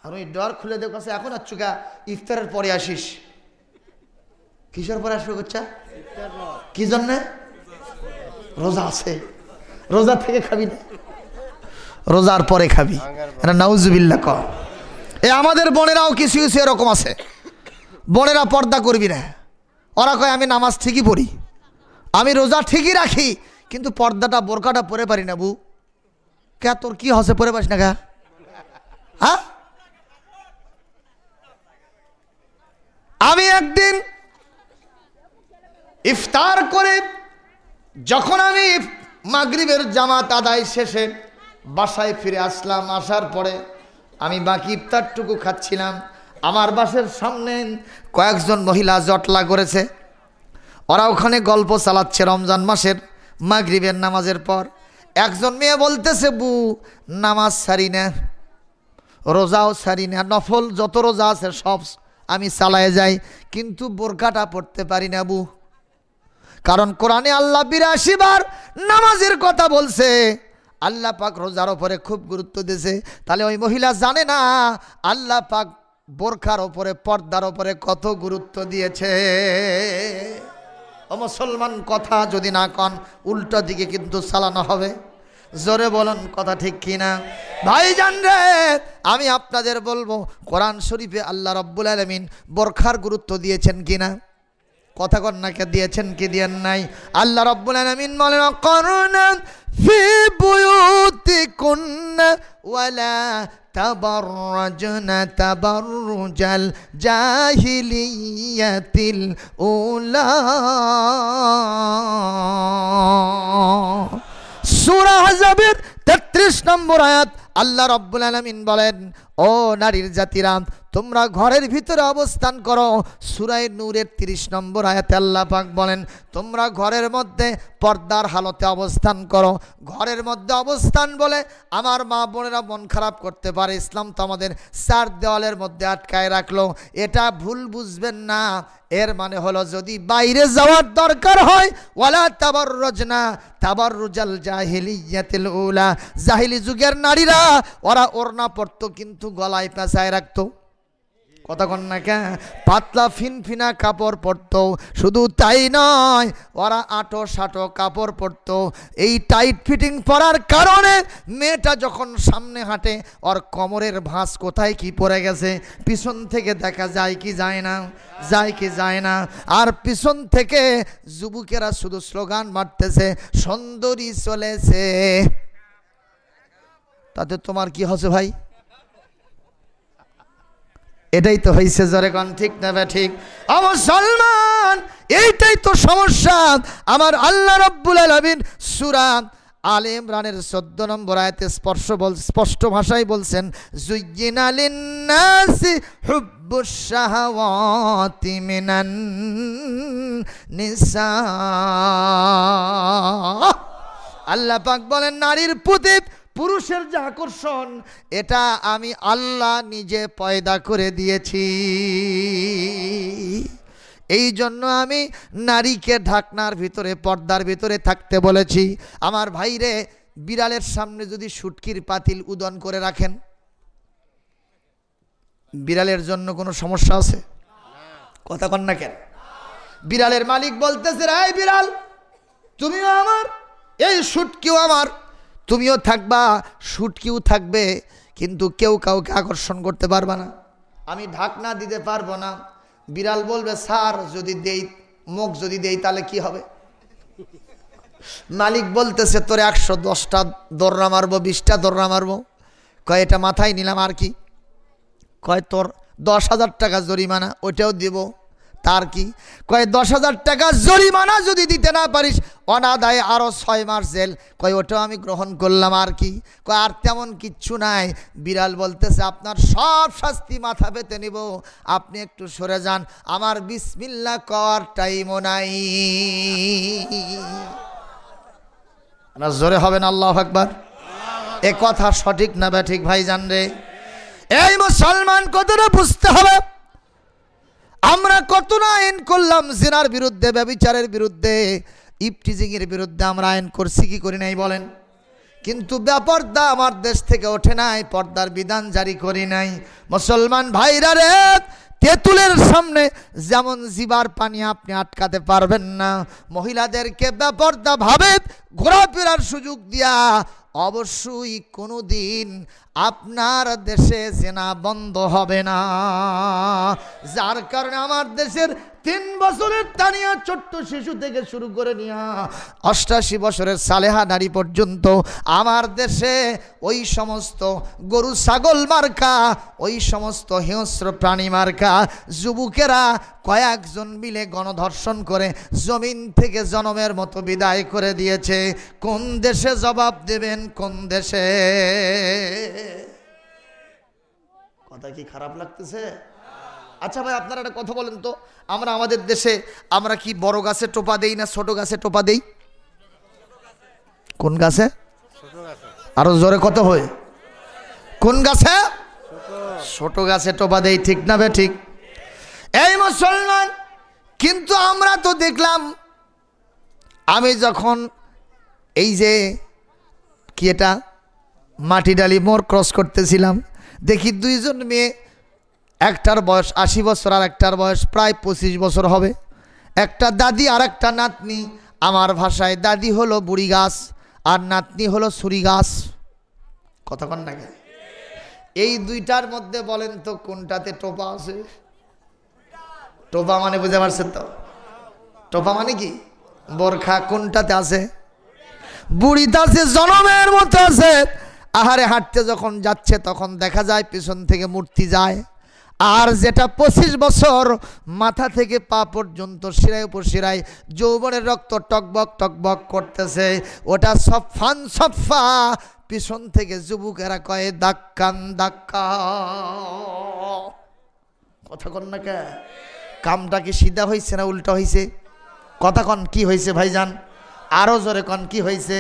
আর ওই ডর খুলে দেব কাছে এখন আর চুকা ইফতারের পরে আসিস। কিসের পরে আসবে বাচ্চা? কি জন্যে? রোজা আছে, রোজা থেকে খাবি না, রোজার পরে খাবি। নাউজুবিল্লাহ ক। এ আমাদের বোনেরাও কিছু কিছু এরকম আছে, বোনেরা পর্দা করবি না, ওরা কয় আমি নামাজ ঠিকই পড়ি, আমি রোজা ঠিকই রাখি, কিন্তু পর্দাটা বোরকাটা পরে পারি না। বউ কে তোর কি হসে পরে পারিস না? হ্যাঁ, আমি একদিন ইফতার করে যখন আমি মাগরিবের জামাত আদায় শেষে বাসায় ফিরে আসলাম, আসার পরে আমি বাকি ইফতারটুকু খাচ্ছিলাম। আমার বাসার সামনে কয়েকজন মহিলা জটলা করেছে, ওরা ওখানে গল্প চালাচ্ছে রমজান মাসের মাগরিবের নামাজের পর। একজন মেয়ে বলতেছে, বু নামাজ ছাড়ি না, রোজাও ছাড়ি না, নফল যত রোজা আছে সব আমি চালায় যাই, কিন্তু বোরকাটা পড়তে পারি না বু। কারণ কোরআনে আল্লাহ ৮২ বার নামাজের কথা বলছে, আল্লাহ পাক রোজার ওপরে খুব গুরুত্ব দিয়েছে। তাহলে ওই মহিলা জানে না আল্লাহ পাক বোরখার ওপরে, পর্দার ওপরে কত গুরুত্ব দিয়েছে। ও মুসলমান, কথা যদি না কন উল্টো দিকে কিন্তু চালানো হবে। জোরে বলুন কথা ঠিক কিনা? ভাইজান রে, আমি আপনাদের বলবো কোরআন শরীফে আল্লাহ রাব্বুল আলামিন বোরখার গুরুত্ব দিয়েছেন কিনা? কথা কন না, কে দিয়েছেন কি দেন নাই? আল্লাহ রাব্বুল আলামিন বলেন, করুনা ফি বুয়ুতিকুন্না ওয়ালা তাবাররাজনা তাবাররুজাল জাহিলিয়াতিল উলা। সূরা আহজাবের ৩৩ নম্বর আয়াত আল্লাহ রাব্বুল আলামিন বলেন, ও নারীর জাতিরা, তোমরা ঘরের ভিতরে অবস্থান করো। সূরা নূরের ৩০ নম্বর আয়াতে আল্লাহ পাক বলেন, তোমরা ঘরের মধ্যে পর্দার হালতে অবস্থান করো। ঘরের মধ্যে অবস্থান বলে আমার মা বোনেরা মন খারাপ করতে পারে, ইসলাম তো আমাদের ৪ দেওয়ালের মধ্যে আটকায় রাখলো, এটা ভুল বুঝবেন না। এর মানে হলো যদি বাইরে যাওয়ার দরকার হয়, ওয়ালা তাবাররুজনা তাবাররুজাল জাহিলিয়াতিল উলা, জাহিলি যুগের নারীরা ওরা ওড়না পরতো কিন্তু গলায় পেঁচায় রাখতো। কথা কন না কেন? পাতলা ফিনফিনা কাপড় পরতো। শুধু তাই নয়, ওরা আটো সাটো কাপড় পরতো। এই টাইট ফিটিং পরার কারণে মেয়েটা যখন সামনে হাঁটে ওর কোমরের ভাঁজ কোথায় কি পড়ে গেছে পিছন থেকে দেখা যায় কি যায় না? যায় কি যায় না? আর পিছন থেকে যুবকেরা শুধু স্লোগান মারতেছে, সুন্দরী চলেছে। তাতে তোমার কি হচ্ছে ভাই? এটাই তো হয়েছে। জোরে কোন ঠিক না বে ঠিক? মুসলমান, এইটাই তো সমস্যা। আমার আল্লাহ রাব্বুল আলামিন সূরা আলে ইমরানের ১৪ নম্বর আয়াতে স্পষ্ট ভাষায় বলছেন, যুয়্যিনা লিন-নাসি হুব্বুশ শাহাওয়াতি মিনান নিসা। আল্লাহ পাক বলেন, নারীর প্রতি পুরুষের যে আকর্ষণ, এটা আমি আল্লাহ নিজে পয়দা করে দিয়েছি। এই জন্য আমি নারীকে ঢাকনার ভিতরে, পর্দার ভিতরে থাকতে বলেছি। আমার ভাইরে, বিড়ালের সামনে যদি শুটকির পাতিল উদন করে রাখেন, বিড়ালের জন্য কোনো সমস্যা আছে? কথা কন না কেন? বিড়ালের মালিক বলতেছে, এই বিড়াল তুমিও আমার, এই শুটকিও আমার, তুমিও থাকবা, শুটকিও থাকবে, কিন্তু কেউ কাউকে আকর্ষণ করতে পারবে না। আমি ঢাকনা দিতে পারবো না। বিড়াল বলবে, স্যার যদি দেই, মুখ যদি দেই তাহলে কি হবে? মালিক বলতেছে, তোর ১১০টা দৌড়া মারবো, ২০টা দৌড়া মারবো। কয় এটা মাথায় নিলাম, আর কি? কয় তোর ১০,০০০ টাকা জরিমানা, ওইটাও দিব। তার কি? কয় ১০,০০০ টাকা জরিমানা যদি দিতে না পারিস অনাদায়ে আরো ৬ মাস জেল। কয় ওটাও আমি গ্রহণ করলাম। আর কি? কয় আর তেমন কিচ্ছু নাই। বিড়াল বলতেছে, আপনার সব শাস্তি মাথা পেতে নিব, আপনি একটু সরে যান, আমার বিসমিল্লাহ কওয়ার টাইমও নাই। না জোরে হবেন আল্লাহু আকবার? এ কথা সঠিক না ব্যাঠিক ভাইজান রে? এই মুসলমান, কতটা বুঝতে হবে। আমরা কত না আইন করলাম জিনার বিরুদ্ধে, ব্যভিচারের বিরুদ্ধে, ইফটিজিং এর বিরুদ্ধে আমরা আইন করছি কি করি নাই বলেন? কিন্তু বেপর্দা আমার দেশ থেকে ওঠে নাই, পর্দার বিধান জারি করি নাই। মুসলমান ভাইরা রে, তেঁতুলের সামনে যেমন জিবার পানি আপনি আটকাতে পারবেন না, মহিলাদেরকে বেপর্দা ভাবে ঘোরাফেরার সুযোগ দিয়া অবশ্যই কোনোদিন আপনার দেশে জেনা বন্ধ হবে না। যার কারণে আমার দেশের 3 বছরের তানিয়া ছোট্ট শিশু থেকে শুরু করে নিয়া 88 বছরের সালেহা নারী পর্যন্ত আমার দেশে ওই সমস্ত গরু ছাগল মার্কা, ওই সমস্ত হিংস্র প্রাণী মার্কা যুবকেরা কয়েকজন মিলে গণধর্ষণ করে জমিন থেকে জনমের মতো বিদায় করে দিয়েছে। কোন দেশে জবাব দেবেন? কোন দেশে? কথা কি খারাপ লাগতেছে? আচ্ছা ভাই, আপনারা একটা কথা বলেন তো, আমরা আমাদের দেশে আমরা কি বড় গাছে টোপা দেই না ছোট গাছে টোপা দেই? কোন গাছে? আরো জোরে কত হয়? কোন গাছে? ছোট গাছে টোপা দেই, ঠিক না বে ঠিক? এই মুসলমান, কিন্তু আমরা তো দেখলাম, আমি যখন এই যে কি এটা মাটিডালি মোড় ক্রস করতেছিলাম, দেখি 2 জন মেয়ে, একটার বয়স 80 বছর আর একটার বয়স প্রায় 25 বছর হবে। একটা দাদি আর একটা নাতনি। আমার ভাষায় দাদি হলো বুড়ি গাছ আর নাতনি হলো ছুরি গাছ। কথা কন না কেন? এই দুইটার মধ্যে বলেন তো কোনটাতে টোপা আছে? টোপা মানে বুঝতে পারছেন তো? টোপা মানে কি? বোরখা। কোনটাতে আছে? বুড়িতে আছে, জনমের মতো আছে। আহারে, হাঁটতে যখন যাচ্ছে তখন দেখা যায় পিছন থেকে মূর্তি যায়। আর যেটা 25 বছর মাথা থেকে পা পর্যন্ত শিরায় উপর শিরায় যৌবনের রক্ত টকবক টকবক করতেছে, ওটা সফান সফা। পিছন থেকে যুবকেরা কয়ে দাক্কান দাক্কা। কথা কন না কে? কামটা কি সিধা হয়েছে না উল্টা হয়েছে? কথা কন, কি হয়েছে ভাইজান? আরো জোরে কন, কি হয়েছে?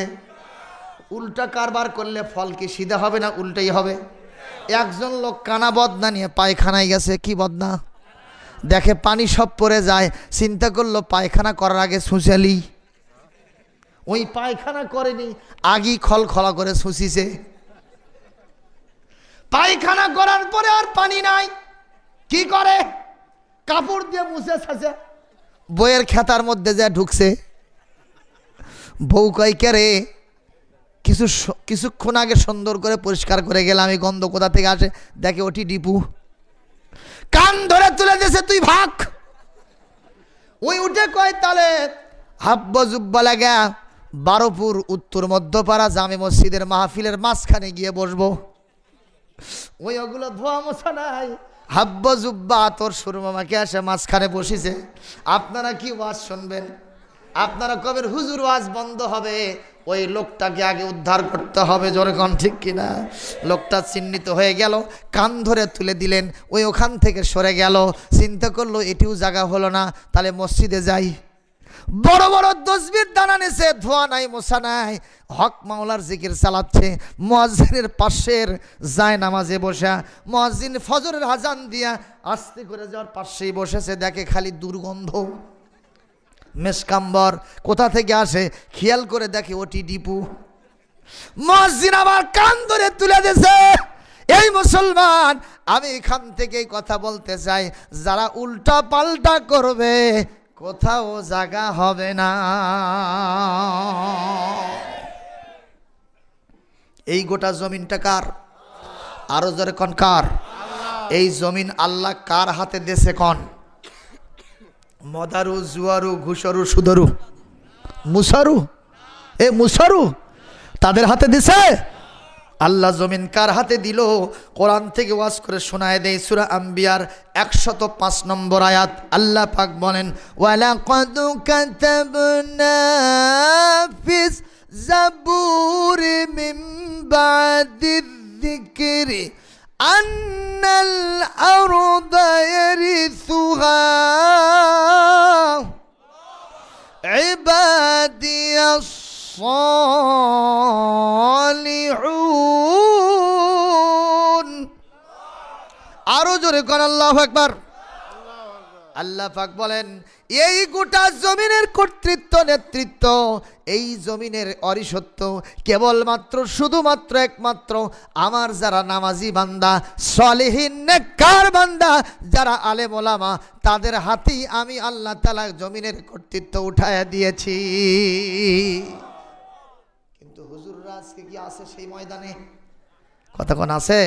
উল্টা কারবার করলে ফল কি সিধা হবে না উল্টাই হবে? একজন লোক কানা বদনা নিয়ে পায়খানায় গেছে। কি বদনা? দেখে পানি সব পড়ে যায়, চিন্তা করলো পায়খানা করার আগে ছুঁচালি। ওই পায়খানা করেনি, আগেই খলখলা করে ছুঁচিছে। পায়খানা করার পরে আর পানি নাই, কি করে? কাপড় দিয়ে মুছে ছাছে বইয়ের খেতার মধ্যে যা ঢুকছে। বউ কয়, কে রে, কিছুক্ষণ আগে সুন্দর করে পরিষ্কার করে গেলাম, এই গন্ধ কোথা থেকে আসে? দেখে ওটি ডিপু। কান ধরে তুলে দিয়েছে, তুই ভাগ। ওই উঠে কয়, তাহলে হাব্বা জুব্বা লাগা বারোপুর উত্তর মধ্যপাড়া জামে মসজিদের মাহফিলের মাঝখানে গিয়ে বসবো। ওই ওগুলো ধোয়া মোছা নাই, হাব্বা জুব্বা তোর সুরমামাকে আসে মাঝখানে বসেছে। আপনারা কি ওয়াজ শুনবেন? আপনারা কবের হুজুর ওয়াজ বন্ধ হবে? ওই লোকটাকে আগে উদ্ধার করতে হবে। জোরে কোন ঠিক কিনা? লোকটা চিহ্নিত হয়ে গেল, কান ধরে তুলে দিলেন, ওই ওখান থেকে সরে গেল। চিন্তা করলো এটিও জায়গা হলো না, তাহলে মসজিদে যাই। বড় বড় তসবির দানা নেছে, ধোয়া নাই মোছা নাই, হক মাওলার জিকির চালাচ্ছে। মুয়াজ্জিনের পাশের যায় নামাজে বসা, মুয়াজ্জিন ফজরের আজান দিয়া আস্তে করে যাওয়ার পাশেই বসেছে। দেখে খালি দুর্গন্ধ, মেসকাম্বর কোথা থেকে আসে খেয়াল করে দেখে ওটি ডিপু। মুয়াজ্জিন আবার কান ধরে তুলে দিয়েছে। এই মুসলমান, আমি এখান থেকেই কথা বলতে চাই, যারা উল্টা পাল্টা করবে কোথাও জায়গা হবে না। এই গোটা জমিনটা কার? আরো জোরে কন, কার? এই জমিন আল্লাহ কার হাতে দেশে কন? মদারু, জুয়ারু, ঘুষরু, সুদরু, মুসারু, এ মুসারু তাদের হাতে দিছে? আল্লাহ জমিন কার হাতে দিল? কোরআন থেকে ওয়াজ করে শোনায় দেয়। সূরা আম্বিয়ার 105 নম্বর আয়াত আল্লাহ পাক বলেন, ওয়ালাকাদ কাতাবনা ফিস জাবুরি মিন বাদিয যিকরি আন্নাল আরদা ইয়ারিসুহা ইবাদিয়াস সালিহুন। আরো জোরে কর আল্লাহু আকবার। আল্লাহ পাক বলেন এই গোটা জমিনের কর্তৃত্ব নেতৃত্ব, এই জমিনের অরিসত্ব কেবলমাত্র শুধুমাত্র একমাত্র আমার যারা নামাজি বান্দা, সালেহিন নেককার বান্দা, যারা আলেম ওলামা, তাদের হাতেই আমি আল্লাহ তাআলা জমিনের কর্তৃত্ব উঠায়া দিয়েছি। কিন্তু হুজুররা আজকে কি আছে সেই ময়দানে? কতক্ষণ আছে?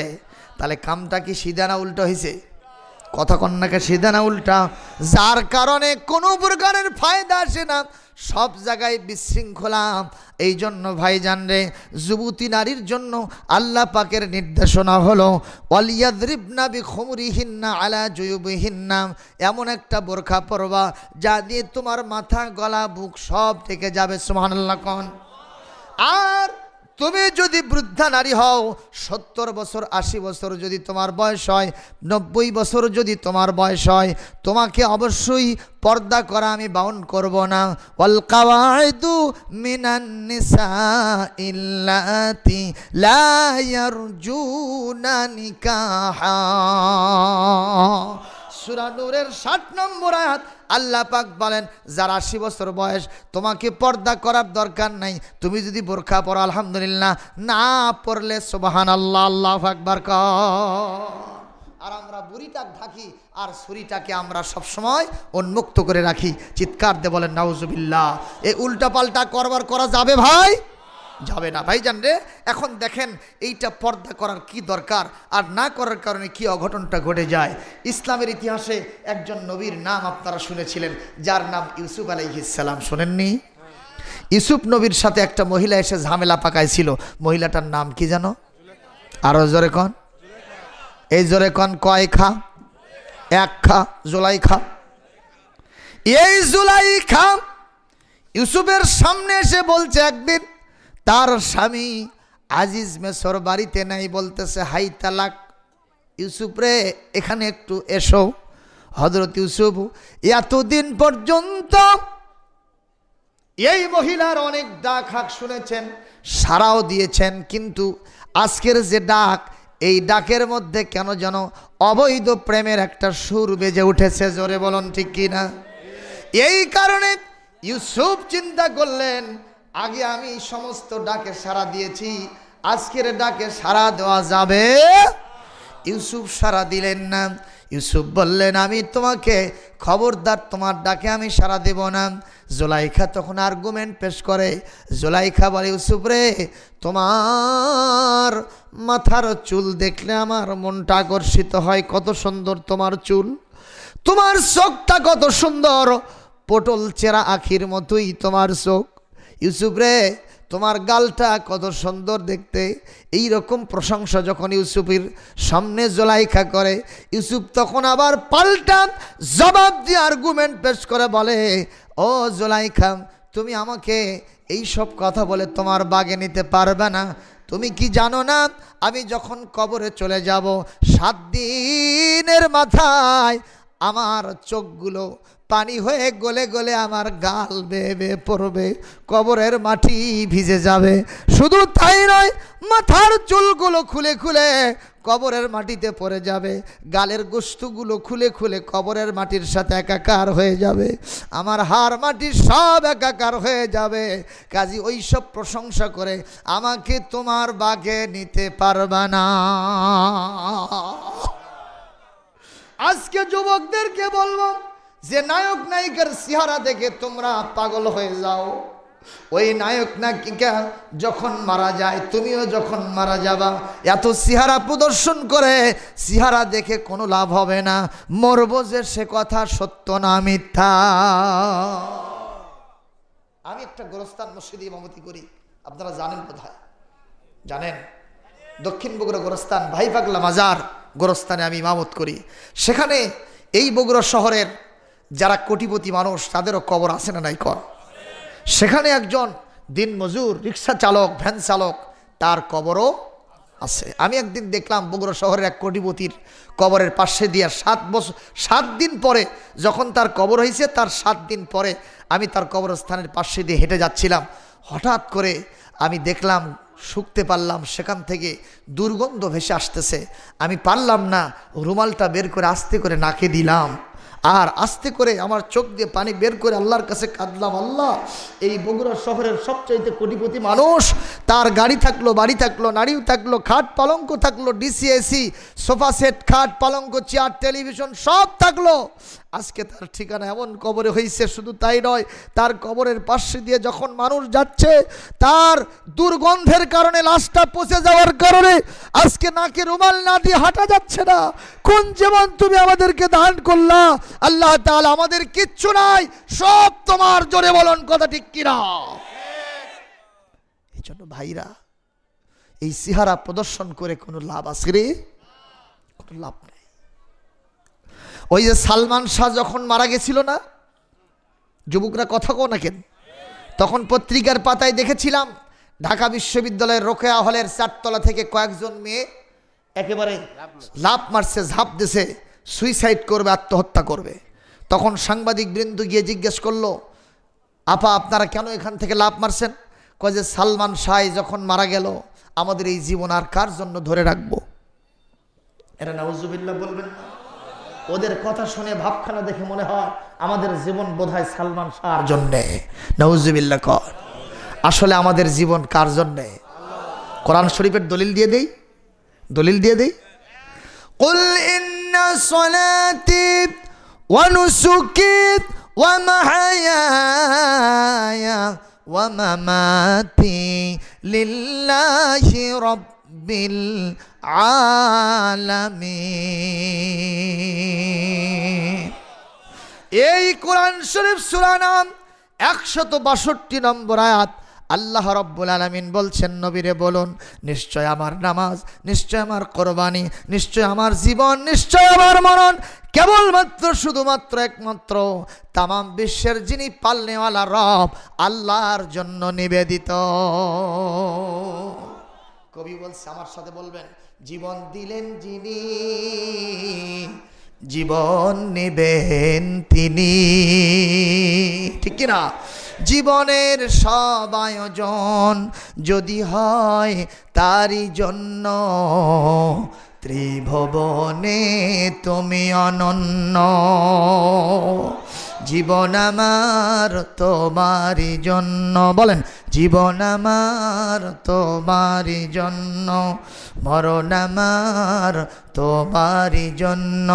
তাহলে কামটা কি সিধা না উল্টো হয়েছে? কথা কন্যাকে সিধা না উল্টা? যার কারণে কোনো প্রকারের ফায়দা আসে না, সব জায়গায় বিশৃঙ্খলা। এই জন্য ভাইজান রে, যুবতী নারীর জন্য আল্লাহ পাকের নির্দেশনা হলো ওয়ালিয়াদরিবনা বিখুমরিহিন্না আলা জুয়ুবিহিন্না, এমন একটা বোরখা পরবা যা দিয়ে তোমার মাথা, গলা, বুক সব থেকে যাবে। সুবহানাল্লাহ কোন। আর তুমি যদি বৃদ্ধা নারী হও, 70 বছর 80 বছর যদি তোমার বয়স হয়, 90 বছর যদি তোমার বয়স হয়, তোমাকে অবশ্যই পর্দা করা আমি বারণ করব না। ওয়াল কাওয়াইদু মিনান নিসাইল্লাতি লা ইয়ারজুনা নিকাহা। সূরা নূরের 60 নম্বর আয়াত আল্লাহ পাক বলেন, যার 80 বছর বয়স, তোমাকে পর্দা করার দরকার নাই। তুমি যদি বোরখা পরো আলহামদুলিল্লাহ, না পরলে সুবহানাল্লাহ, আল্লাহু আকবার কর। আর আমরা বুড়িটা ঢাকি আর ছুরিটাকে আমরা সবসময় উন্মুক্ত করে রাখি। চিৎকার দিয়ে বলেন নাউজুবিল্লাহ। এই উল্টা পাল্টা করা যাবে ভাই? যাবে না ভাইজান রে। এখন দেখেন এইটা পর্দা করার কি দরকার, আর না করার কারণে কি অঘটনটা ঘটে যায়। ইসলামের ইতিহাসে একজন নবীর নাম আপনারা শুনেছিলেন, যার নাম ইউসুফ আলাইহিস সালাম। শোনেননি? ইউসুফ নবীর সাথে একটা মহিলা এসে ঝামেলা পাকাইছিল। মহিলাটার নাম কি জানো? আরো জোরে কন। এই জোরে কন। কয় খা? এক খা। জুলাইখা। এই জুলাইখা ইউসুফের সামনে এসে বলছে, একদিন তার স্বামী আজিজ মেসর বাড়িতে নাই, বলতেছে হাই তালাক, ইউসুফ রে এখানে একটু এসো। হযরত ইউসুফ এতদিন পর্যন্ত এই মহিলার অনেক ডাক হাক শুনেছেন, সাড়াও দিয়েছেন, কিন্তু আজকের যে ডাক, এই ডাকের মধ্যে কেন যেন অবৈধ প্রেমের একটা সুর বেজে উঠেছে। জোরে বলুন ঠিক কিনা? এই কারণে ইউসুফ চিন্তা করলেন, আগে আমি সমস্ত ডাকে সাড়া দিয়েছি, আজকের ডাকে সাড়া দেওয়া যাবে? ইউসুফ সাড়া দিলেন না। ইউসুফ বললেন, আমি তোমাকে খবরদার, তোমার ডাকে আমি সাড়া দেব না। জুলাইখা তখন আর্গুমেন্ট পেশ করে। জুলাইখা বলে, ইউসুফ রে, তোমার মাথার চুল দেখলে আমার মনটা আকর্ষিত হয়। কত সুন্দর তোমার চুল, তোমার চোখটা কত সুন্দর, পটল চেরা আখির মতোই তোমার চোখ। ইউসুফ রে, তোমার গালটা কত সুন্দর দেখতে। এই রকম প্রশংসা যখন ইউসুফের সামনে জুলাইখা করে, ইউসুফ তখন আবার পাল্টা জবাব দিয়ে আর্গুমেন্ট পেশ করে বলে, ও জুলাইখা, তুমি আমাকে এই সব কথা বলে তোমার বাগে নিতে পারবে না। তুমি কি জানো না, আমি যখন কবরে চলে যাব, 7 দিনের মাথায় আমার চোখগুলো পানি হয়ে গলে গলে আমার গাল বেয়ে বেয়ে পড়বে, কবরের মাটি ভিজে যাবে। শুধু তাই নয়, মাথার চুলগুলো খুলে খুলে কবরের মাটিতে পড়ে যাবে, গালের গোশতগুলো খুলে খুলে কবরের মাটির সাথে একাকার হয়ে যাবে, আমার হাড় মাটি সব একাকার হয়ে যাবে। কাজী ওই সব প্রশংসা করে আমাকে তোমার বাগে নিতে পারবে না। আজকে যুবকদেরকে বলবো যে নায়ক নায়িকার চেহারা দেখে তোমরা পাগল হয়ে যাও। ওই নায়ক নায়িকা যখন মারা যায়, তুমিও যখন মারা যাবা, এত চেহারা প্রদর্শন করে চেহারা দেখে কোনো লাভ হবে না। মরবো যে সে কথা সত্য না মিথ্যা। আমি একটা গোরস্থান মসজিদে ইমামতি করি, আপনারা জানেন কোথায়? জানেন? দক্ষিণ বগুড়া গোরস্থান ভাই পাগলা মাজার গোরস্থানে আমি ইমামত করি। সেখানে এই বগুড়া শহরের যারা কোটিপতি মানুষ, তাদেরও কবর আছে না নাই কর? সেখানে একজন দিন মজুর রিক্সা চালক, ভ্যান চালক, তার কবরও আছে। আমি একদিন দেখলাম বগুড়া শহরের এক কোটিপতির কবরের পাশে দিয়ে 7 দিন পরে, যখন তার কবর হয়েছে তার 7 দিন পরে আমি তার কবরস্থানের পাশে দিয়ে হেঁটে যাচ্ছিলাম। হঠাৎ করে আমি দেখলাম, শুকতে পারলাম, সেখান থেকে দুর্গন্ধ ভেসে আসতেছে। আমি পারলাম না, রুমালটা বের করে আস্তে করে নাকে দিলাম। আর আস্তে করে আমার চোখ দিয়ে পানি বের করে আল্লাহর কাছে কাঁদলাম, আল্লাহ এই বগুড়া শহরের সবচাইতে কোটিপতি মানুষ, তার গাড়ি থাকলো, বাড়ি থাকলো, নারীও থাকলো, খাট পালঙ্ক থাকলো, ডিসি এসি, সোফা সেট, খাট পালঙ্ক, চেয়ার, টেলিভিশন সব থাকলো, আজকে তার ঠিকানা এমন কবরে হয়েছে। শুধু তাই নয়, তার কবরের পাশে দিয়ে যখন মানুষ যাচ্ছে, তার দুর্গন্ধের কারণে, লাশটা পচে যাওয়ার কারণে আজকে নাকে রুমাল না দিয়ে হাঁটা যাচ্ছে না। কোন জীবন তুমি আমাদেরকে দান করলা আল্লাহ তাআলা, আমাদের কিচ্ছু নাই, সব তোমার। জোরে বলুন কথা ঠিক কিনা? এই জন্য ভাইরা, এই চেহারা প্রদর্শন করে কোনো লাভ আছে রে? কোনো লাভ নেই। ওই যে সালমান শাহ যখন মারা গেছিল না, যুবকরা কথা কো না কেন, তখন পত্রিকার পাতায় দেখেছিলাম ঢাকা বিশ্ববিদ্যালয়ের রোকেয়া হলের 4 তলা থেকে কয়েকজন মেয়ে একেবারে লাফ মারছে, ঝাঁপ দিছে, সুইসাইড করবে, আত্মহত্যা করবে। তখন সাংবাদিক বৃন্দ গিয়ে জিজ্ঞেস করলো, আপা আপনারা কেন এখান থেকে লাফ মারছেন? কয় যে সালমান শাহ যখন মারা গেল, আমাদের এই জীবন আর কার জন্য ধরে রাখবো? এরা নাউজুবিল্লাহ বলবেন না? ওদের কথা শুনে, ভাবখানা দেখে মনে হয় আমাদের জীবন বোধহয় সালমান শাহর জন্যে। নাউজুবিল্লাহ কর। আসলে আমাদের জীবন কার জন্যে? কোরআন শরীফের দলিল দিয়ে দেই, দলিল দিয়ে দেই। কুল ইন্না সলাতি ওয়া নুসুকি ওয়া মাহয়ায়া ওয়া মামাতি লিল্লাহি রাব্বিল আলামিন। এই কোরআন শরীফ সূরা নাম 162 নম্বর আয়াত। আল্লাহ রাব্বুল আলামিন বলছেন, নবীরে বলুন, নিশ্চয় আমার নামাজ, নিশ্চয় আমার কোরবানি, নিশ্চয় আমার জীবন, নিশ্চয় আমার মরণ কেবলমাত্র শুধুমাত্র একমাত্র তামাম বিশ্বের যিনি পালনেওয়ালা রব আল্লাহর জন্য নিবেদিত। কবি বলছে, আমার সাথে বলবেন, জীবন দিলেন যিনি, জীবন নেবেন তিনি। ঠিক কিনা? জীবনের সব আয়োজন যদি হয় তারই জন্য, ত্রিভুবনে তুমি অনন্য। জীবন আমার তোমারই জন্য, বলেন, জীবন আমার তোমারই জন্য, মরণ আমার তোমারই জন্য,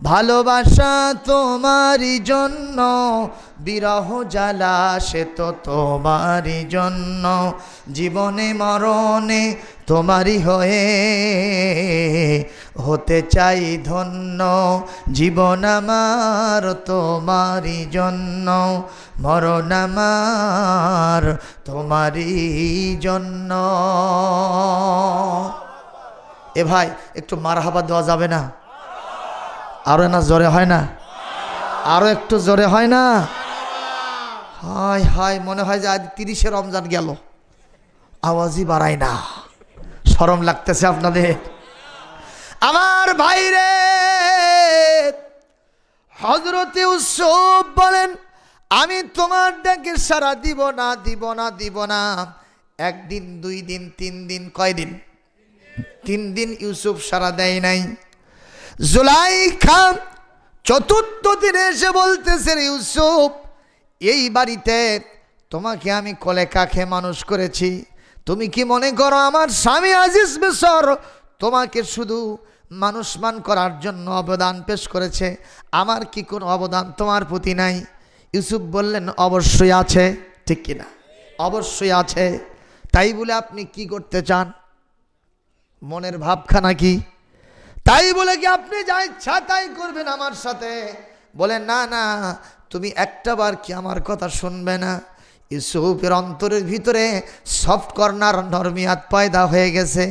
ভালোবাসা তোমারই জন্য, বিরহ জ্বালা সে তো তোমারই জন্য। জীবনে মরণে তোমারই হয়ে হতে চাই ধন্য। জীবন আমার তোমারই জন্য, মরণ আমার তোমারই জন্য। এ ভাই, একটু মারহাবা দেওয়া যাবে না? আরো না জোরে হয় না? আরো একটু জোরে হয় না? হায় হায়, মনে হয় যে আজ 30শে রমজান গেল, আওয়াজই বাড়ায় না। শরম লাগতেছে আপনাদের? আমার ভাইরে, হযরত ইউসুফ বলেন, আমি তোমার ডাকে সাড়া দিব না, দিব না, দিব না। 1 দিন, 2 দিন, 3 দিন, কয়দিন? 3 দিন ইউসুফ সাড়া দেয় নাই। জুলাইখা 4র্থ দিনে এসে বলতেছে, ইউসুফ, এই বাড়িতে তোমাকে আমি কোলে কাখে মানুষ করেছি, তুমি কি মনে করো আমার স্বামী আজিজ মিসর তোমাকে শুধু মানুষ মান করার জন্য অবদান পেশ করেছে? আমার কি কোনো অবদান তোমার প্রতি নাই? ইউসুফ বললেন, অবশ্যই আছে। ঠিক কিনা? অবশ্যই আছে। তাই বলে আপনি কি করতে চান? মনের ভাবখানা কি? তাই বলে কি আপনি যা ইচ্ছা তাই করবেন আমার সাথে? বলেন, না না, তুমি একটাবার কি আমার কথা শুনবে না? ইউসুফের অন্তরের ভিতরে সফট কর্নার নরমিয়াত পয়দা হয়ে গেছে।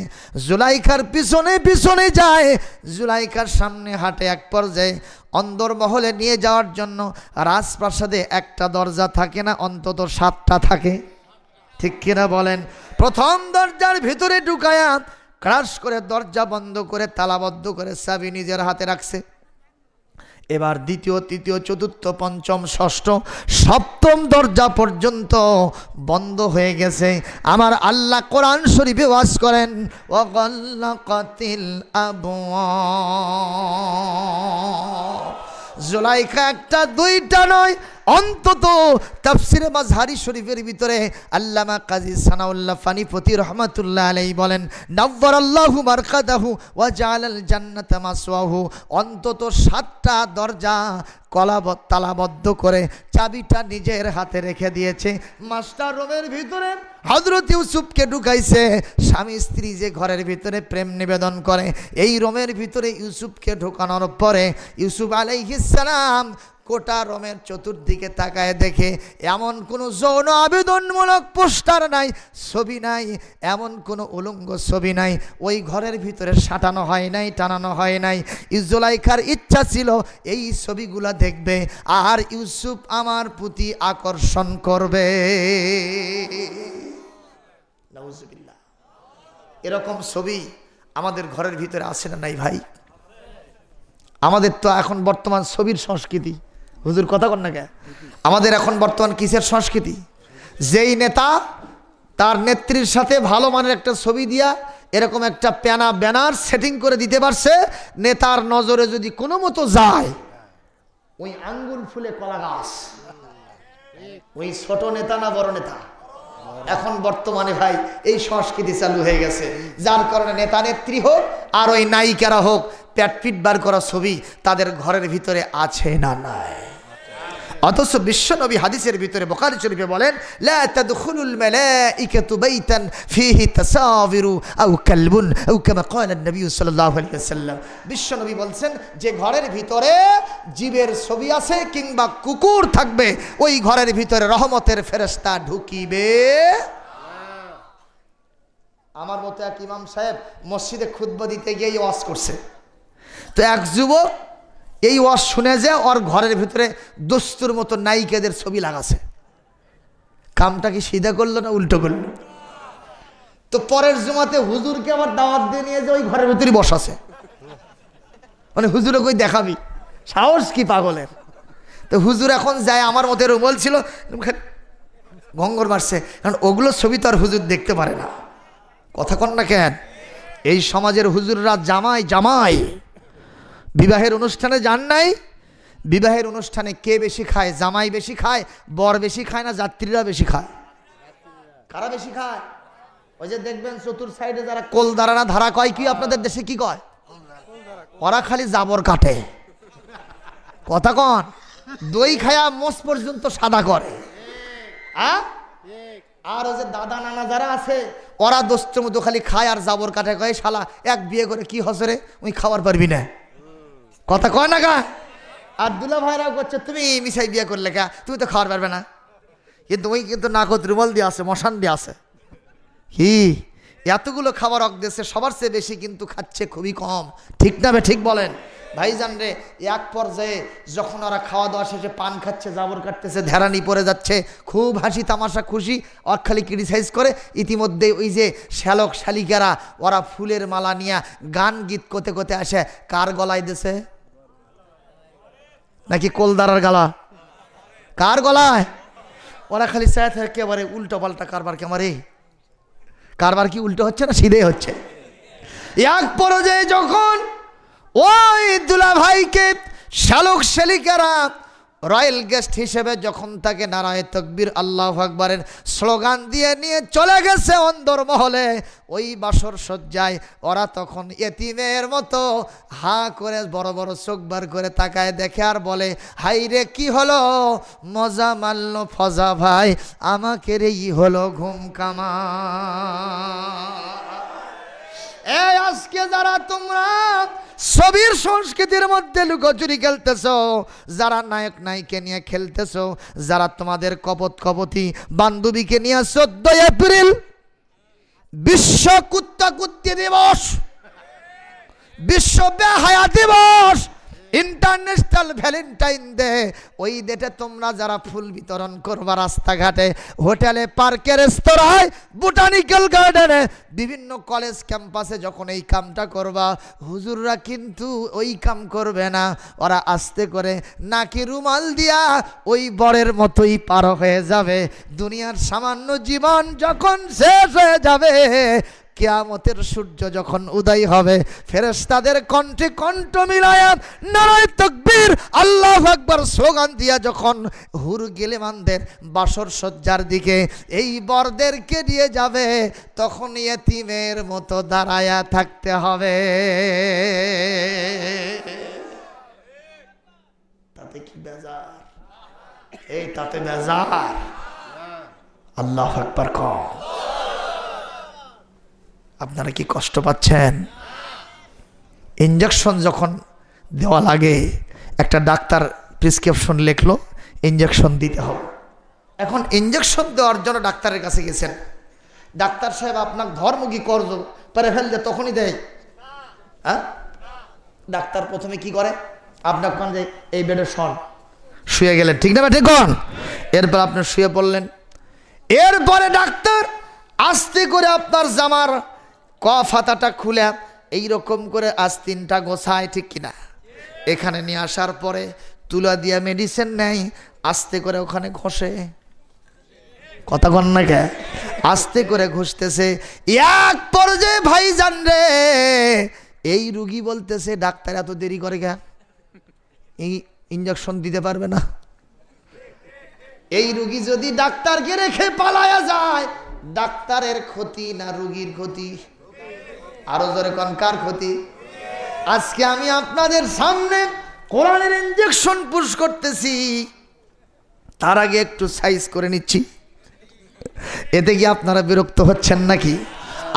জুলাইখার পিছনে পিছনে যায়, জুলাইখার সামনে হাঁটে। এক পর্যায়ে অন্দরমহলে নিয়ে যাওয়ার জন্য রাজপ্রাসাদে একটা দরজা থাকে না, অন্তত 7টা থাকে। ঠিক কিনা বলেন? প্রথম দরজার ভিতরে ঢুকায়া ক্রাশ করে দরজা বন্ধ করে তালাবদ্ধ করে চাবি নিজের হাতে রাখছে। এবার দ্বিতীয়, তৃতীয়, চতুর্থ, পঞ্চম, ষষ্ঠ, সপ্তম দরজা পর্যন্ত বন্ধ হয়ে গেছে। আমার আল্লাহ কোরআন শরীফে ওয়াজ করেন, ওয়াগাল্লাকাতিল আবওয়াব। জুলাইখা একটা দুইটা নয়, অন্তত তাফসিরে মাজহারি শরীফের ভিতরে আল্লামা কাজী সানাউল্লাহ ফানিপতি রহমাতুল্লাহ আলাইহি বলেন, নাওয়ারাল্লাহু মারকাদাহু ওয়া জাআলাল জান্নাতা মাসওয়াহু, অন্তত 7টা দরজা তালাবদ্ধ করে চাবিটা নিজের হাতে রেখে দিয়েছে। মাস্টার রুমের ভিতরে হযরত ইউসুফকে ঢুকাইছে। স্বামী স্ত্রী যে ঘরের ভিতরে প্রেম নিবেদন করে, এই রুমের ভিতরে ইউসুফকে ঢোকানোর পরে ইউসুফ আলাইহিস সালাম কোটা রুমের চতুর্দিকে তাকায় দেখে এমন কোনো যৌন আবেদনমূলক পোস্টার নাই, ছবি নাই, এমন কোনো উলঙ্গ ছবি নাই। ওই ঘরের ভিতরে সাঁটানো হয় নাই, টানানো হয় নাই। জুলাইখার ইচ্ছা ছিল এই ছবিগুলা দেখবে আর ইউসুফ আমার প্রতি আকর্ষণ করবে। নাউজুবিল্লাহ। এরকম ছবি আমাদের ঘরের ভিতরে আছে না নাই ভাই? আমাদের তো এখন বর্তমান ছবির সংস্কৃতি। হুজুর কথা কন না কে? আমাদের এখন বর্তমান কিসের সংস্কৃতি? যেই নেতা তার নেত্রীর সাথে ভালো মানের একটা ছবি দিয়া এরকম একটা ব্যানার সেটিং করে দিতে পারছে, নেতার নজরে যদি কোনো মতো যায় ওই আঙ্গুল ফুলে কলা গাছ, ওই ছোট নেতা না বড় নেতা? এখন বর্তমানে ভাই এই সংস্কৃতি চালু হয়ে গেছে, যার কারণে নেতা নেত্রী হোক আর ওই নায়িকারা হোক, প্যাটপিট বার করা ছবি তাদের ঘরের ভিতরে আছে না নাই? অথচ বিশ্বনবী হাদিসের ভিতরে বুখারী শরীফে বলেন, লা তাদখুলুল মালাইকাতু বাইতান ফীহি তাসাবিরু আও কালবুন আও কামা ক্বালা নবী সাল্লাল্লাহু আলাইহি ওয়াসাল্লাম। বিশ্বনবী বলছেন যে ঘরের ভিতরে জীবের ছবি আছে কিংবা কুকুর থাকবে, ওই ঘরের ভিতরে রহমতের ফেরেশতা ঢুকিবে। আমার মতো এক ইমাম সাহেব মসজিদে খুতবা দিতে গিয়ে ওয়াজ করছে, তো এক যুবক এই ওয়াজ শুনে যে ওর ঘরের ভিতরে দস্তুর মতো নায়িকাদের ছবি লাগাছে। কামটা কি সিধা করলো না উল্টো করলো? তো পরের জুমাতে হুজুরকে আবার দাওয়াত দিয়ে নিয়ে যে ওই ঘরের ভিতরে বসাছে, মানে হুজুরে কই দেখাবি, সাহস কি পাগলের। তো হুজুর এখন যায়, আমার মতে রুমল ছিল, গঙ্গর মারছে, কারণ ওগুলো ছবি তো আর হুজুর দেখতে পারে না। কথা কন না কেন? এই সমাজের হুজুররা জামাই বিবাহের অনুষ্ঠানে যান নাই? বিবাহের অনুষ্ঠানে কে বেশি খায়? জামাই বেশি খায়, বর বেশি খায় না যাত্রীরা বেশি খায়? কারা বেশি খায়? ওই যে দেখবেন চতুর সাইডে যারা কোল দাঁড়ানা ধারা কয়, কি আপনাদের দেশে কি কয়? ওরা খালি জাবর কাটে। কথা কন? দই খায়া মোষ পর্যন্ত সাদা করে। আর ওই যে দাদা নানা যারা আছে ওরা দোস্তের মতো খালি খায় আর জাবর কাটে, কয় শালা এক বিয়ে করে কি হসরে ওই খাবার পারবি না। কথা কয় না গা? আর দুলা ভাইরাও করছে, তুমি মিশাই বিয়ে করলে কা, তুমি তো খাওয়ার পারবে না। কিন্তু ওই কিন্তু নাকত রুমাল দিয়ে আছে, মশান দিয়ে আছে। কি এতগুলো খাবার অক দেশে সবার চেয়ে বেশি কিন্তু খাচ্ছে খুবই কম। ঠিক না? ঠিক বলেন ভাইজান রে। এক পর্যায়ে যখন ওরা খাওয়া দাওয়া শেষে পান খাচ্ছে, জাবর কাটতেছে, ধ্যারানি পড়ে যাচ্ছে, খুব হাসি তামাশা খুশি, আর খালি ক্রিটিসাইজ করে। ইতিমধ্যে ওই যে শ্যালক শালিকারা ওরা ফুলের মালা নিয়ে গান গীত করতে করতে আসে। কার গলায় দেশে? নাকি কোলদারার গলা? কার গলায়? ওরা খালি চায় থাকে একেবারে উল্টো পাল্টা কারবার। কারবার কি উল্টো হচ্ছে না সিধে হচ্ছে? এক পর্যায়ে যখন ওই দুলা ভাইকে শালক শালিকারা রয়্যাল গেস্ট হিসেবে যখন তাকে নারায়ে তাকবীর আল্লাহু আকবারের স্লোগান দিয়ে নিয়ে চলে গেছে অন্দর মহলে, ওই বাসর সজ্জায় ওরা তখন এতিমের মতো হা করে বড় বড় চোখ বার করে তাকায় দেখে আর বলে, হাই রে কি হলো, মজা মারল ফজা ভাই, আমাকে রেই হলো ঘুম কামা। এই আজকে যারা তোমরা ছবির সংস্কৃতির মধ্যে লুকোচুরি খেলতেছো, যারা নায়ক নায়িকা নিয়ে খেলতেছো, যারা তোমাদের কপতি বান্ধবীকে নিয়ে 14 এপ্রিল বিশ্ব কুত্তা কুত্তি দিবস, বিশ্ব বেহায়া দিবস, ইন্টারন্যাশনাল ভ্যালেন্টাইন ডে, ওই ডেটে তোমরা যারা ফুল বিতরণ করবা রাস্তাঘাটে, হোটেলে, পার্কে, রেস্তোরাঁয়, বোটানিক্যাল গার্ডেনে, বিভিন্ন কলেজ ক্যাম্পাসে যখন এই কামটা করবা, হুজুররা কিন্তু ওই কাম করবে না। ওরা আস্তে করে নাকি রুমাল দিয়া ওই বরের মতোই পার হয়ে যাবে। দুনিয়ার সামান্য জীবন যখন শেষ হয়ে যাবে, কিয়ামতের সূর্য যখন উদয় হবে, ফেরেশতাদের কণ্ঠে কণ্ঠ মিলায়া নারায়ে তাকবীর আল্লাহু আকবার স্লোগান দিয়া যখন হুর গিলেমানদের বাসর সজ্জার দিকে এই বরদেরকে নিয়ে যাবে, তখন ইয়েতিমের মতো দাঁড়ায়া থাকতে হবে। তাতে কি বেজার? এই তাতে বেজার? আল্লাহু আকবার কও। আপনারা কি কষ্ট পাচ্ছেন? ইনজেকশন যখন দেওয়া লাগে, একটা ডাক্তার প্রেসক্রিপশন লিখলো ইনজেকশন দিতে হবে। এখন ইনজেকশন দেওয়ার জন্য ডাক্তারের কাছে গেছেন, ডাক্তার সাহেব আপনার ধর্ম কি করজ পরে ফেললে তখনই দেয়। হ্যাঁ, ডাক্তার প্রথমে কি করে, আপনার কোন যে এই বেডে শুয়ে গেলেন, ঠিক না ঠিক কোন? এরপর আপনি শুয়ে পড়লেন, এরপরে ডাক্তার আস্তে করে আপনার জামার কফাতাটা খুলে এইরকম করে আস্তিনটা গোছায়, ঠিক কিনা? এখানে নিয়ে আসার পরে তুলা দিয়া মেডিসিন নেয়, আস্তে করে ওখানে ঘষে, কথা কন না কে, আস্তে করে ঘষতেছে। এক পর্যায়ে ভাই জান রে, এই রুগী বলতেছে ডাক্তার এত দেরি করে কে, এই ইনজেকশন দিতে পারবে না। এই রুগী যদি ডাক্তারকে রেখে পালায়া যায়, ডাক্তারের ক্ষতি না রুগীর ক্ষতি? আরো জোরে কোন কার ক্ষতি? আজকে আমি আপনাদের সামনে কোরআনের ইনজেকশন পুশ করতেছি, তার আগে একটু সাইজ করে নিচ্ছি। এতে কি আপনারা বিরক্ত হচ্ছেন নাকি?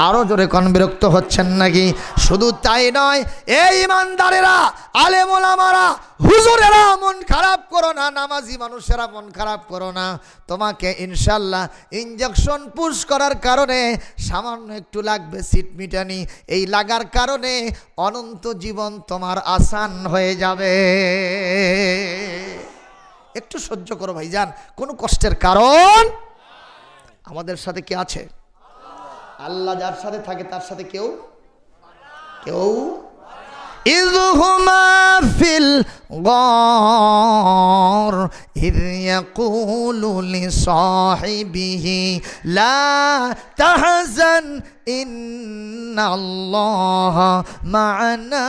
আরো জোরে কোন বিরক্ত হচ্ছেন নাকি? শুধু তাই নয়, এই ইমানদারেরা, আলেম ওলামারা, হুজুরেরা মন খারাপ করো না, নামাজি মানুষেরা মন খারাপ করো না। তোমাকে ইনশাল্লাহ ইনজেকশন পুশ করার কারণে সামান্য একটু লাগবে সিটমিটানি, এই লাগার কারণে অনন্ত জীবন তোমার আসান হয়ে যাবে। একটু সহ্য করো ভাইজান, কোনো কষ্টের কারণ। আমাদের সাথে কে আছে? আল্লাহ যার সাথে থাকে তার সাথে কেউ ইযহুমা ফিল গার ইয ইয়াকুলু লিসাহিবিহি লা তাহজান ইন্নাল্লাহা মা'ানা।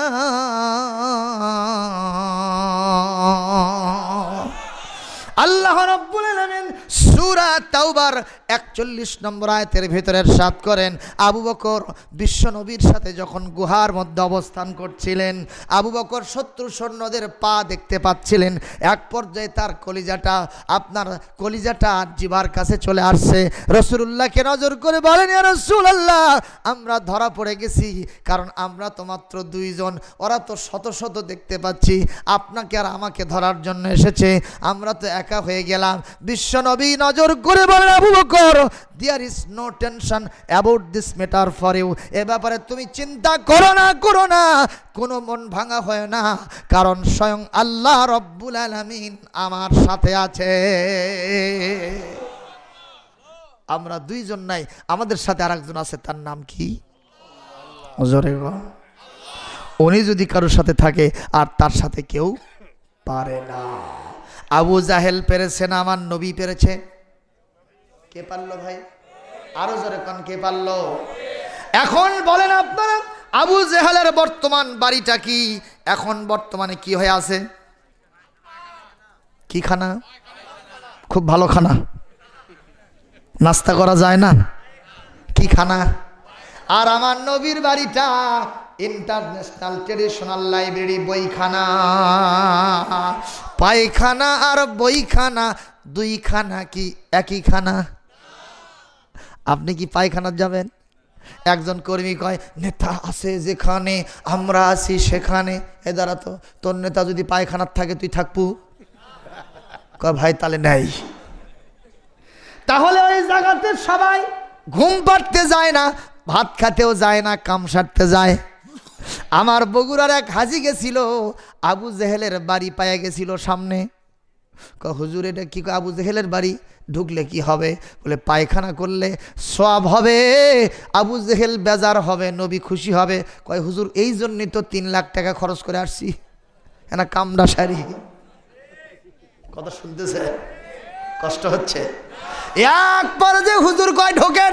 আল্লাহ রাব্বুল আলামিন সূরা তাওবার 41 নম্বর আয়াতের ভিতরে ইরশাদ করেন, আবু বকর বিশ্ব নবীর সাথে যখন গুহার মধ্যে অবস্থান করছিলেন, আবু বকর শত্রু সৈন্যদের পা দেখতে পাচ্ছিলেন। এক পর্যায়ে তার কলিজাটা জিবার কাছে চলে আসছে। রাসূলুল্লাহকে নজর করে বলেন, ইয়া রাসূলুল্লাহ, আমরা ধরা পড়ে গেছি, কারণ আমরা তো মাত্র দুইজন, ওরা তো শত শত দেখতে পাচ্ছি, আপনাকে আর আমাকে ধরার জন্য এসেছে, আমরা তো একা হয়ে গেলাম। বিশ্ব নবী নজর করে বলেন, Abu Bakr, there is no tension about this matter for you, এ ব্যাপারে তুমি চিন্তা করো না, কোনো মন ভাঙা হয় না, কারণ স্বয়ং আল্লাহ রব্বুল আলামিন আমার সাথে আছে। আমরা দুইজন নাই, আমাদের সাথে আরেকজন আছে, তার নাম কি? জোরে গো। উনি যদি কারোর সাথে থাকে আর তার সাথে কেউ পারে না। আবু জাহেল পেরেছে না আমার নবী পেরেছে? কে পারলো ভাই? আরো জোরে কোন কে পারলো? এখন বলেন আপনারা, আবু জাহেলের বর্তমান বাড়িটা কি? এখন বর্তমানে কি হয়ে আছে? কি খানা? খুব ভালো খানা, নাস্তা করা যায় না, কি খানা? আর আমার নবীর বাড়িটা ইন্টারন্যাশনাল ট্রেডিশনাল লাইব্রেরি, বইখানা। পায়খানা আর বইখানা দুই খানা কি একই খানা? আপনি কি পায়খানা যাবেন? একজন কর্মী কয়, নেতা আছে যেখানে আমরা আছি সেখানে। এ দ্বারা তো তোর নেতা যদি পায়খানার থাকে তুই থাকবো? কয় ভাই তাহলে নেই। তাহলে ওই জায়গাতে সবাই ঘুম পাড়তে যায় না, ভাত খেতেও যায় না, কাম সারতে যায়। আমার বগুড়ার এক হাজি গেছিল, আবু জেহেলের বাড়ি পায়া গেছিল সামনে। হুজুর এটা কি? আবু জেহেলের বাড়ি ঢুকলে কি হবে? বলে পায়খানা করলে সওয়াব হবে, আবু জেহেল বেজার হবে, নবী খুশি হবে। কয় হুজুর এই জন্যই তো 3 লাখ টাকা খরচ করে আসছি, না কামড়া সারি। কথা শুনতেছে? কষ্ট হচ্ছে? একবার যে হুজুর কয় ঢোকেন,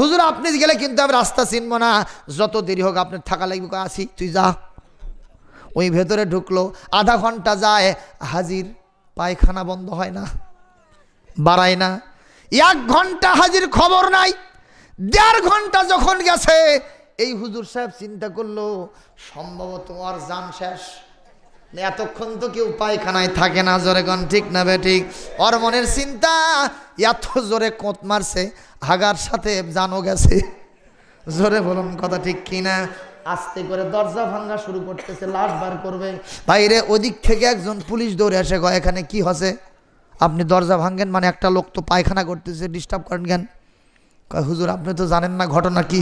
হুজুর আপনি গেলে কিন্তু আমি রাস্তা চিনব না, যত দেরি হোক আপনার থাকা লাগবে। আসি, তুই যা। ওই ভেতরে ঢুকলো, আধা ঘন্টা যায়, হাজির পায়খানা বন্ধ হয় না, বাড়ায় না। 1 ঘন্টা হাজির, খবর নাই। 1.5 ঘন্টা যখন গেছে, এই হুজুর সাহেব চিন্তা করলো সম্ভবত আর জান শেষ। এতক্ষণ তো কেউ পায়খানায় থাকে না, জোরে কোন ঠিক না বেঠিক? ওর মনের চিন্তা, এত জোরে কোত মারছে, হাগার সাথে জানও গেছে। জোরে বলুন কথা ঠিক কিনা? আস্তে করে দরজা ভাঙা শুরু করতেছে, লাশ বার করবে। বাইরে ওদিক থেকে একজন পুলিশ দৌড়ে আসে, কয় এখানে কি হচ্ছে? আপনি দরজা ভাঙেন মানে? একটা লোক তো পায়খানা করতেছে, ডিস্টার্ব করেন কেন? কয় হুজুর আপনি তো জানেন না ঘটনা কি।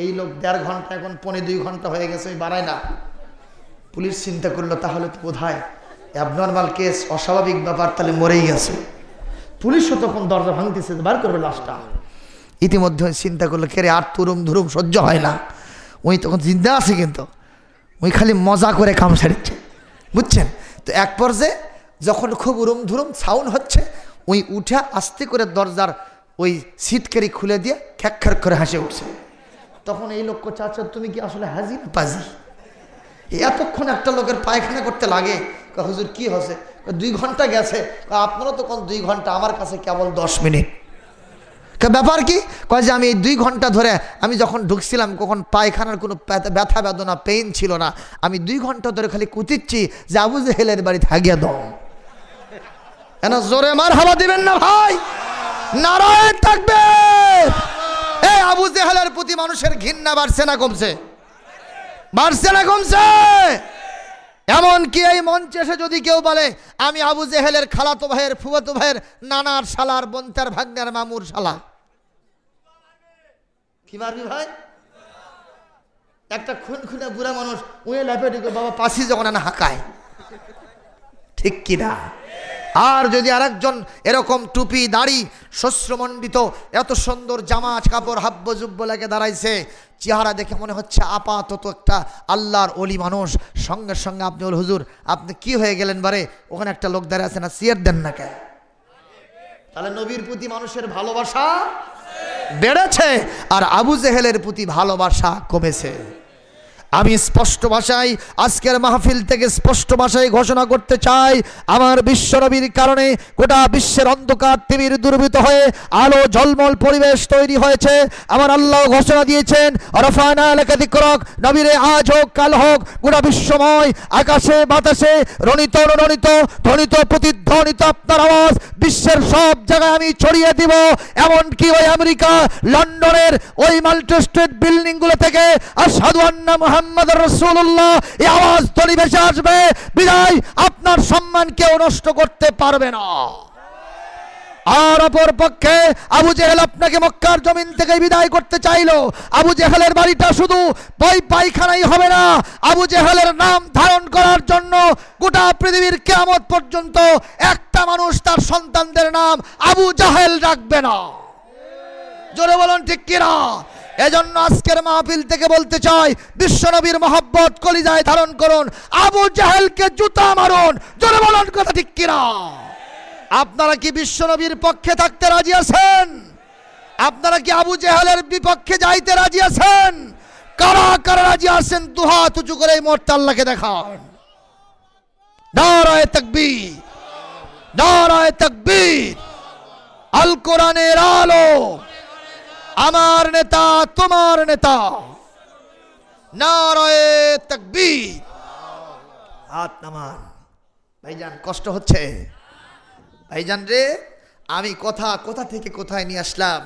এই লোক 1.5 ঘন্টা, এখন 1.25 ঘন্টা হয়ে গেছে, ওই বাড়ায় না। পুলিশ চিন্তা করলো তাহলে তো বোধহয় অ্যাবনর্মাল কেস, অস্বাভাবিক ব্যাপার, তাহলে মরেই গেছে। পুলিশও তখন দরজা ভাঙতেছে, বার করবে লাশটা। ইতিমধ্যে চিন্তা করলো কে রে, আর তুরুম ধুরুম সহ্য হয় না। ওই তখন চিন্তা আছে, কিন্তু ওই খালি মজা করে কাম সারিচ্ছে, বুঝছেন তো? এক পর্যায়ে যখন খুব উরুম ধুরুম সাউন্ড হচ্ছে, ওই উঠে আস্তে করে দরজার ওই সিটকারি খুলে দিয়ে খ্যাক করে হাসে উঠছে। তখন এই লোক চাচা তুমি কি আসলে হাজির পাজি? এতক্ষণ একটা লোকের পায়খানা করতে লাগে। হুজুর কি হচ্ছে? 2 ঘন্টা গেছে। আপনারও তো কোন 2 ঘন্টা, আমার কাছে কেবল 10 মিনিট। ব্যাপার কি? কয় যে আমি এই 2 ঘন্টা ধরে, আমি যখন ঢুকছিলাম কখন পায়খানার কোনো ব্যথা বেদনা পেইন ছিল না, আমি 2 ঘন্টা ধরে খালি কুতিচ্ছি যে আবু জেহেলের বাড়ি থাকিয়ে দাও। কেন জোরে মার হাওয়া দিবেন না ভাই? নারায়ে তাকবীর। এই আবু জেহেলের প্রতি মানুষের ঘৃণা বাড়ছে না কমছে? বাড়ছে না কমছে? এমনকি এই মঞ্চে এসে যদি কেউ বলে আমি আবু জেহেলের খালাতো ভাইয়ের, ফুফাতো ভাইয়ের, নানার শালার, বোনতার ভাগ্নের, মামুর শালা, কি মারবি ভাই? একটা খুনখুনে বুড়া মানুষ উয়ে ল্যাপেটি করে বাবা পাশি যখন না হাঁকায়, ঠিক কিনা? আর যদি আরেকজন এরকম টুপি দাড়ি শস্যমণ্ডিত এত সুন্দর জামা কাপড় হাব্য জুব্ব লাগে দাঁড়াইছে, চেহারা দেখে মনে হচ্ছে আপাতত একটা আল্লাহর ওলি মানুষ, সঙ্গে সঙ্গে আপনি বল হুজুর আপনি কি হয়ে গেলেন বারে? ওখানে একটা লোক দাঁড়িয়ে আছে না, সিয়ার দেন না কে? তাহলে নবীর প্রতি মানুষের ভালোবাসা বেড়েছে আর আবু জেহেলের প্রতি ভালোবাসা কমেছে। আমি স্পষ্ট ভাষায় আজকের মাহফিল থেকে স্পষ্ট ভাষায় ঘোষণা করতে চাই, আমার বিশ্বনবীর কারণে গোটা বিশ্বের অন্ধকার তিমির দূরীভূত হয়ে আলো ঝলমল পরিবেশ তৈরি হয়েছে। আমার আল্লাহ ঘোষণা দিয়েছেন রাফা'না লাকা যিকরাক, নবীরে আজ হোক কাল হোক গোটা বিশ্বময় আকাশে বাতাসে রণিত অনুরণিত ধ্বনিত প্রতিধ্বনিত আপনার আওয়াজ বিশ্বের সব জায়গায় আমি ছড়িয়ে দিব। এমনকি ওই আমেরিকা লন্ডনের ওই মাল্টি স্ট্রিট বিল্ডিংগুলো থেকে আশহাদু আন্না মুহাম্মাদুর রাসূলুল্লাহ এই আওয়াজ ধ্বনি ভেসে আসবে। বিদায় আপনার সম্মান কেউ নষ্ট করতে পারবে না। আর অপর পক্ষে আবু জেহেল আপনাকে মক্কার জমিন থেকে বিদায় করতে চাইলো। আবু জেহেলের বাড়িটা শুধু পায়খানাই হবে না, আবু জেহেলের নাম ধারণ করার জন্য গোটা পৃথিবীর কিয়ামত পর্যন্ত একটা মানুষ তার সন্তানদের নাম আবু জাহেল রাখবে না। জোরে বলুন ঠিক কিনা? এজন্য আজকের মাহফিল থেকে বলতে চাই, বিশ্বনবীর মহব্বত কলিজায় ধারণ করুন, আবু জাহেলকে জুতা মারুন। জোরে বলুন কথা ঠিক কিনা? আপনারা কি বিশ্বনবীর পক্ষে থাকতে রাজি আছেন? আপনারা কি আবু জেহেলের বিপক্ষে যাইতে রাজি আছেন? কারা কারা রাজি আছেন দুহাত উঁচু করে এই মুহূর্তে আল্লাহকে দেখান। নারায়ে তাকবীর, নারায়ে তাকবীর। আল কোরআনের আলো, আমার নেতা তোমার নেতা। নারায়ে তাকবীর। হাত নামান। ভাইজান কষ্ট হচ্ছে? ভাইজান রে, আমি কথা থেকে কোথায় নিয়ে আসলাম।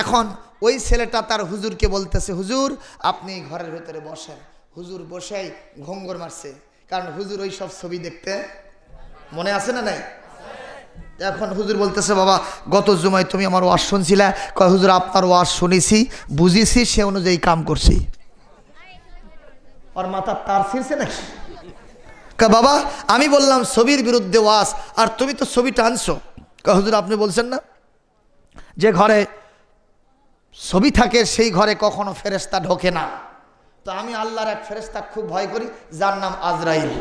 এখন ওই ছেলেটা তার হুজুরকে বলতেছে, হুজুর আপনি ঘরের ভেতরে বসেন। হুজুর বসেই ঘঙ্গর মারছে, কারণ হুজুর ওই সব ছবি দেখতে মনে আছে না নাই? এখন হুজুর বলতেছে, বাবা গত জুমায় তুমি আমার ওয়াজ শুনছিলে? কয় হুজুর আপনার ওয়াজ শুনেছি, বুঝেছি, সে অনুযায়ী কাম করছি। আর মাথা তার ছিঁড়ছে নাকি? বাবা আমি বললাম ছবির বিরুদ্ধে ওয়াজ, আর তুমি তো ছবিটা আনছো। হুজুর আপনি বলছেন না যে ঘরে ছবি থাকে সেই ঘরে কখনো ফেরেশতা ঢোকে না? তো আমি আল্লাহর এক ফেরেশতা খুব ভয় করি, যার নাম আজরাইল।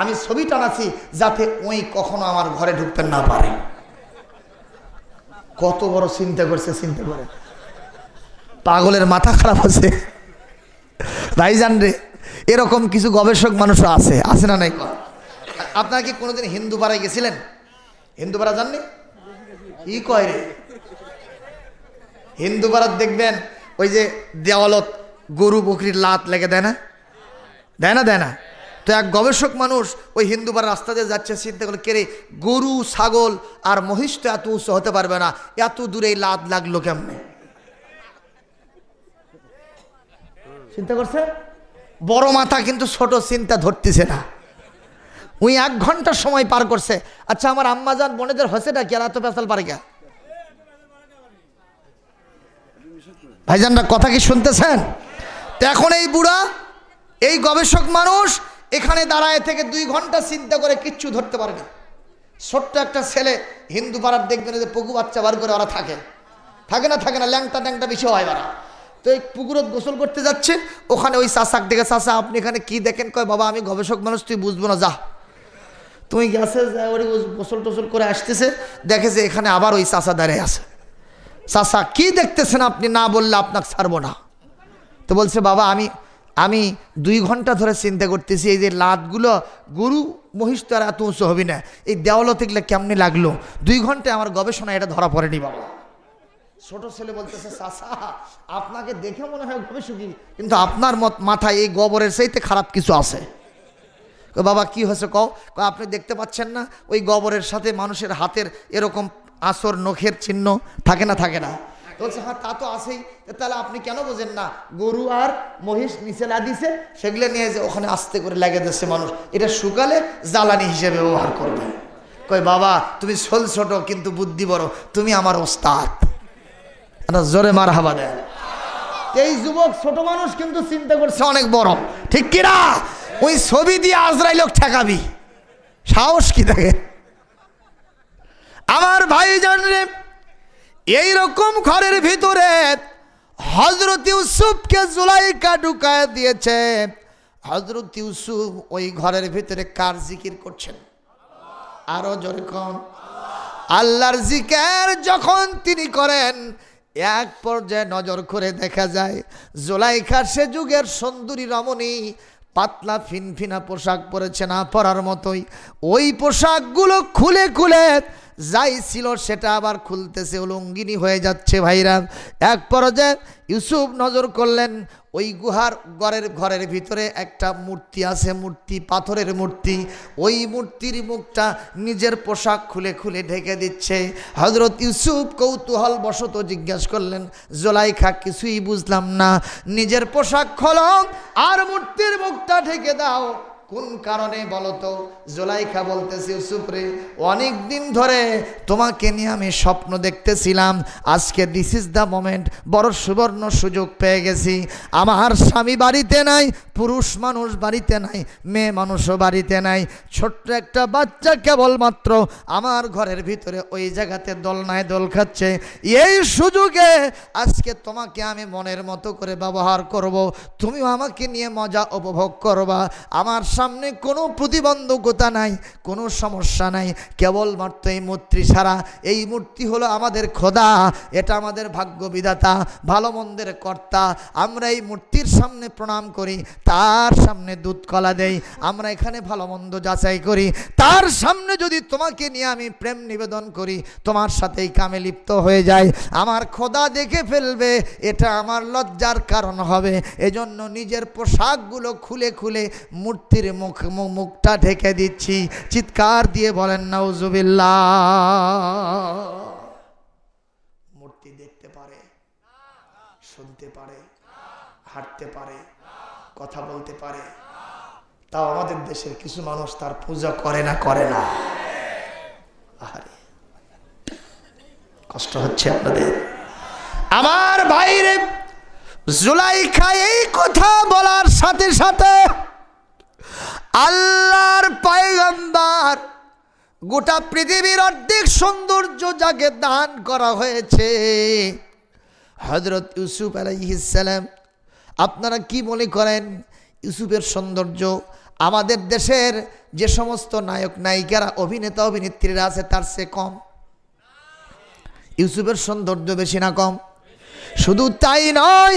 আমি ছবি টানাছি যাতে ওই কখনো আমার ঘরে ঢুকতে না পারে। কত বড় চিন্তা করছে, চিন্তা করে। পাগলের মাথা খারাপ আছে ভাইজান রে। এরকম কিছু গবেষক মানুষও আছে, আছে না নাই? আপনারা কি কোনোদিন হিন্দু পাড়ায় গেছিলেন? হিন্দু পাড়া জাননি? ই কয় রে, হিন্দু পাড়ার দেখবেন ওই যে দেওয়ালত গরু বকরির লাত লেগে দেয় না, দেয় না, দেয় না? তো এক গবেষক মানুষ ওই হিন্দু পাড়ার রাস্তা দিয়ে যাচ্ছে, চিন্তা করলো কে রে, গরু ছাগল আর মহিষ তো এত উঁচু হতে পারবে না, এত দূরে এই লাত লাগলো কেমনে? চিন্তা করছে, বড় মাথা কিন্তু ছোট চিন্তা ধরতেছে না। ওই 1 ঘন্টা সময় পার করছে। আচ্ছা আমার আম্মাজান বোনেদের হসেটা কি আর এত পেশাল পারে কে? ভাইজানরা কথা কি শুনতেছেন? তো এখন এই বুড়া, এই গবেষক মানুষ এখানে দাঁড়ায় থেকে 2 ঘন্টা চিন্তা করে কিচ্ছু ধরতে পারবে। ছোট্ট একটা ছেলে হিন্দু পাড়ার দেখবেন যে পুকু বাচ্চা বার করে ওরা থাকে না, থাকে না, ল্যাংটা ট্যাংটা বেশি হয় ওরা। তো এই পুকুরত গোসল করতে যাচ্ছে, ওখানে ওই চাষাক দেখে, চাষা আপনি এখানে কি দেখেন? কয় বাবা আমি গবেষক মানুষ, তুই বুঝবো না, যা। তুমি গেছে ওই গোসল টোসল করে আসতেছে, দেখে যে এখানে আবার ওই চাষা দাঁড়িয়ে আছে। চাষা কি দেখতেছেন আপনি? না বললে আপনাকে ছাড়বো না। তো বলছে বাবা আমি 2 ঘন্টা ধরে চিন্তা করতেছি, এই যে লাতগুলো গরু মহিষ তো আর এত উঁচু হবি না, এই দেওয়ালো থেকে কেমনি লাগলো, 2 ঘন্টায় আমার গবেষণা এটা ধরা পড়েনি বাবা। ছোট ছেলে বলতেছে চাচা আপনাকে দেখে মনে হয় গবেষকই, কিন্তু আপনার মাথায় এই গোবরের চাইতে খারাপ কিছু আছে। বাবা কি হয়েছে কও? আপনি দেখতে পাচ্ছেন না ওই গোবরের সাথে মানুষের হাতের এরকম আঁচড় নখের চিহ্ন থাকে না, থাকে না? বলছে হ্যাঁ তা তো আছেই। তাহলে আপনি কেন বোঝেন না? গরু আর মহিষ নিচে দিছে, সেগুলো নিয়ে যে ওখানে আস্তে করে লেগে দিচ্ছে মানুষ, এটা শুকালে জ্বালানি হিসেবে ব্যবহার করবে। কই বাবা তুমি ছোট কিন্তু বুদ্ধি বড়, তুমি আমার ওস্তাদ। জোরে মার হাবা দেয়। এই যুবক ছোট মানুষ কিন্তু চিন্তা করছে অনেক বড়, ঠিক কিনা? ওই ছবি দিয়ে আজরাইল ঠেকাবি, সাহস কি থাকে? আমার ভাইজান রে, এইরকম ঘরের ভিতরে হযরত ইউসুফকে জুলাইখা ঢুকায় দিয়েছে। হযরত ইউসুফ ওই ঘরের ভিতরে কার জিকির করছেন? আরো জোরে কোন? আল্লাহর জিকির যখন তিনি করেন, এক পর্যায়ে নজর করে দেখা যায় জুলাইখা সে যুগের সুন্দরী রমণী, পাতলা ফিনফিনা পোশাক পরেছে না পরার মতোই। ওই পোশাকগুলো খুলে খুলে যাই ছিল সেটা আবার খুলতেছে, উলঙ্গিনী হয়ে যাচ্ছে। ভাইরা এক পর্যায়ে ইউসুফ নজর করলেন ওই গুহার ঘরের ভিতরে একটা মূর্তি আছে, মূর্তি পাথরের মূর্তি। ওই মূর্তির মুখটা নিজের পোশাক খুলে খুলে ঢেকে দিচ্ছে। হযরত ইউসুফ কৌতূহল বশত জিজ্ঞেস করলেন জুলাইখা কিছুই বুঝলাম না, নিজের পোশাক খোলো আর মূর্তির মুখটা ঢেকে দাও, কোন কারণে বলো তো? জুলাইখা বলতেছে ইউসুফ রে, অনেক দিন ধরে তোমাকে নিয়ে আমি স্বপ্ন দেখতেছিলাম, আজকে দিস ইজ দ্য মোমেন্ট, বড় সুবর্ণ সুযোগ পেয়ে গেছি। আমার স্বামী বাড়িতে নাই, পুরুষ মানুষ বাড়িতে নাই, মেয়ে মানুষও বাড়িতে নাই, ছোট্ট একটা বাচ্চা কেবলমাত্র আমার ঘরের ভিতরে ওই জায়গাতে দোলনায় দোল খাচ্ছে। এই সুযোগে আজকে তোমাকে আমি মনের মতো করে ব্যবহার করব, তুমিও আমাকে নিয়ে মজা উপভোগ করবা। আমার সামনে কোনো প্রতিবন্ধকতা নাই, কোনো সমস্যা নাই, কেবলমাত্র এই মূর্তি ছাড়া। এই মূর্তি হলো আমাদের খোদা, এটা আমাদের ভাগ্য বিধাতা, ভালো মন্দের কর্তা। আমরা এই মূর্তির সামনে প্রণাম করি, তার সামনে দুধ কলা দেই, আমরা এখানে ভালো মন্দ যাচাই করি। তার সামনে যদি তোমাকে নিয়ে আমি প্রেম নিবেদন করি, তোমার সাথেই কামে লিপ্ত হয়ে যায়, আমার খোদা দেখে ফেলবে, এটা আমার লজ্জার কারণ হবে। এজন্য নিজের পোশাকগুলো খুলে খুলে মূর্তির মুখটা ঢেকে দিচ্ছি। চিৎকার দিয়ে বলেন নাউজুবিল্লাহ। মূর্তি দেখতে পারে, শুনতে পারে, হাঁটতে পারে, কথা বলতে পারে, তাও আমাদের দেশের কিছু মানুষ তার পূজা করে না, করে না। আরে কষ্ট হচ্ছে আপনাদের। আমার ভাইরে, জুলাইখা এই কথা বলার সাথে সাথে আল্লাহর পয়গম্বর, গোটা পৃথিবীর অর্ধেক সৌন্দর্য যাকে দান করা হয়েছে হযরত ইউসুফ আলাইহিস সালাম, আপনারা কি মনে করেন ইউসুফের সৌন্দর্য আমাদের দেশের যে সমস্ত নায়ক নায়িকারা, অভিনেতা অভিনেত্রীরা আছে তার চেয়ে কম? ইউসুফের সৌন্দর্য বেশি না কম? শুধু তাই নয়,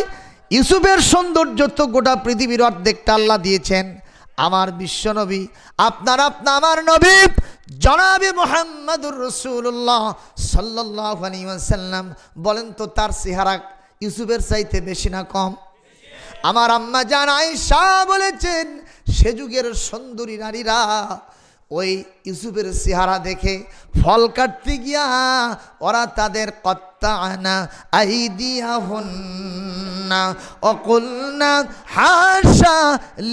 ইউসুফের সৌন্দর্য তো গোটা পৃথিবীর অর্ধেকটা আল্লাহ দিয়েছেন। আমার বিশ্বনবী, আপনার আমার নবী জনাবে মুহাম্মদুর রাসূলুল্লাহ সাল্লাল্লাহু আলাইহি ওয়াসাল্লাম, বলেন তো তার চেহারা ইউসুফের চাইতে বেশি না কম? আমার আম্মা জান আয়েশা বলেছেন, সে যুগের সুন্দরী নারীরা ওই ইউসুফের চেহারা দেখে ফল কাটতে গিয়া ওরা তাদের কত্তানা আইদিয়াহুন্না ওয়াকুলনা হাশা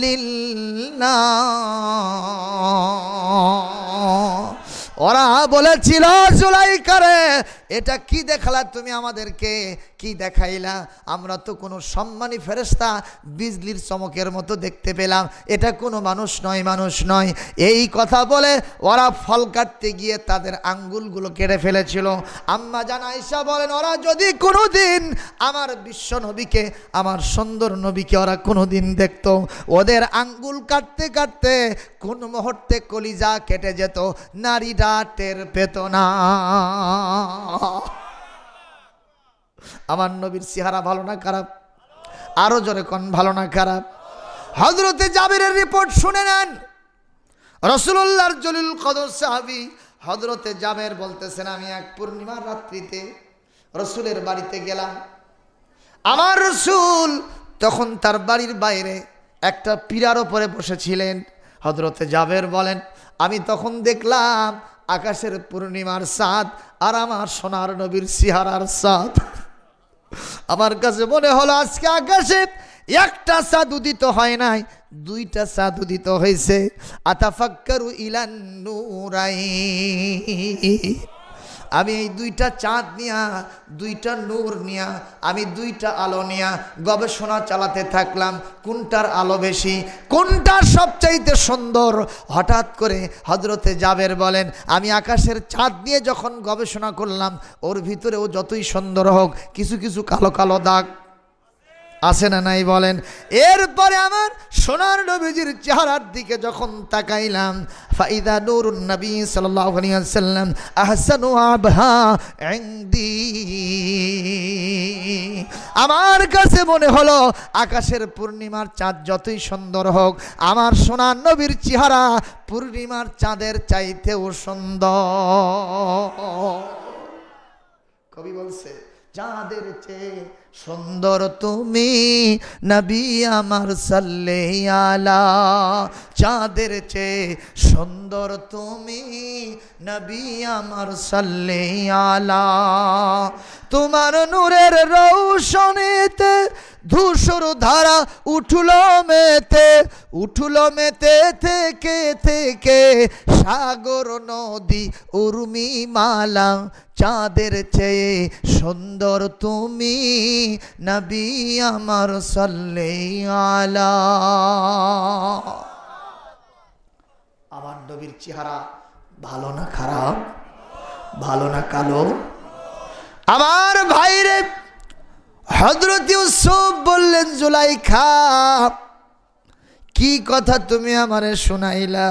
লিল্লাহ, ওরা বলেছিল জুলাইকারে, এটা কি দেখালা তুমি আমাদেরকে, কি দেখাইলা? আমরা তো কোনো সম্মানী ফেরেশতা বিজলির চমকের মতো দেখতে পেলাম, এটা কোনো মানুষ নয়, মানুষ নয়। এই কথা বলে ওরা ফল কাটতে গিয়ে তাদের আঙ্গুলগুলো কেটে ফেলেছিল। আম্মা জান আয়েশা বলেন, ওরা যদি কোনো দিন আমার বিশ্ব নবীকে, আমার সুন্দর নবীকে ওরা কোনো দিন দেখতো, ওদের আঙ্গুল কাটতে কাটতে কোন মুহূর্তে কলিজা কেটে যেত, নারীরা টের পেত না। আমার নবীর চেহারা ভালো না খারাপ? আরো জোরে কোন ভালো না খারাপ? হযরতে জাবেরের রিপোর্ট শুনে নেন। রাসূলুল্লাহর জলিল কদর সাহাবী হযরতে জাবের বলতেছেন, আমি এক পূর্ণিমার রাত্রিতে রাসূলের বাড়িতে গেলাম। আমার রাসূল তখন তার বাড়ির বাইরে একটা পীড়ার উপরে বসেছিলেন। হযরতে জাবের বলেন, আমি তখন দেখলাম আকাশের পূর্ণিমার চাঁদ আর আমার সোনার নবীর চেহারার চাঁদ। আমার কাছে মনে হলো আজকে আকাশে একটা চাঁদ উদিত হয় নাই, দুইটা চাঁদ উদিত হয়েছে। আতাফাক্কারু ইলান নূরাইন, আমি এই দুইটা চাঁদ নিয়া, দুইটা নূর নিয়া, আমি দুইটা আলো নিয়া গবেষণা চালাতে থাকলাম, কোনটার আলো বেশি, কোনটা সবচাইতে সুন্দর। হঠাৎ করে হযরতে জাবের বলেন, আমি আকাশের চাঁদ নিয়ে যখন গবেষণা করলাম, ওর ভিতরেও যতই সুন্দর হোক কিছু কিছু কালো কালো দাগ আছে না নাই বলেন? এরপরে আমার সোনার নবীজির চেহারার দিকে যখন তাকাইলাম, ফাইদা নূরুন নবী সাল্লাল্লাহু আলাইহি ওয়াসাল্লাম আহসানু আবহা ইনদি, আমার কাছে মনে হলো আকাশের পূর্ণিমার চাঁদ যতই সুন্দর হোক, আমার সোনার নবীর চেহারা পূর্ণিমার চাঁদের চাইতেও সুন্দর। কবি বলছে, চাঁদের চেয়ে সুন্দর তুমি নবী আমার সাল্লাল্লাহু আলা, চাঁদের চেয়ে সুন্দর তুমি নবী আমার সাল্লাল্লাহু আলা। তোমার নূরের রৌশনীতে ধূসর ধারা উঠলো মেতে থেকে থেকে সাগর নদী উর্মি মালা, চাঁদের চেয়ে সুন্দর তুমি নবী আমার সাল্লাল্লাহু আলা। আমার নবীর চেহারা ভালো না খারাপ? ভালো না কালো? আমার ভাইরে হযরত ইউসুফ বললেন, জুলাইখা কি কথা তুমি আমারে শোনাইলা?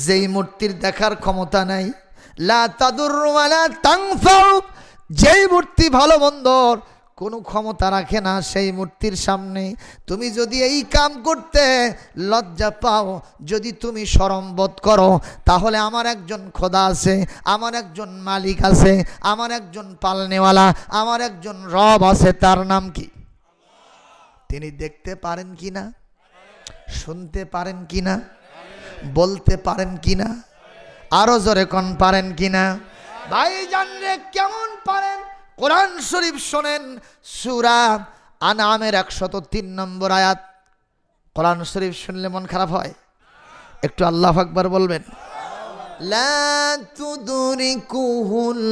যেই মূর্তির দেখার ক্ষমতা নাই, লা তাদুরু ওয়ালা তানফাউ, যেই মূর্তি ভালো মন্দর কোনো ক্ষমতা রাখে না, সেই মূর্তির সামনে তুমি যদি এই কাম করতে লজ্জা পাও, যদি তুমি শরম বোধ করো, তাহলে আমার একজন খোদা আছে, আমার একজন মালিক আছে, আমার একজন পালনেওয়ালা, আমার একজন রব আছে। তার নাম কি? তিনি দেখতে পারেন কিনা, শুনতে পারেন কিনা, বলতে পারেন কিনা, আরো জোরে কোন পারেন কিনা? ভাই জানলে কেমন পারেন? কোরআন শরীফ শোনেন, সূরা আনআমের 103 নম্বর আয়াত। কোরআন শরীফ শুনলে মন খারাপ হয়? একটু আল্লাহু আকবার বলবেন। লা তুদরিকুহুল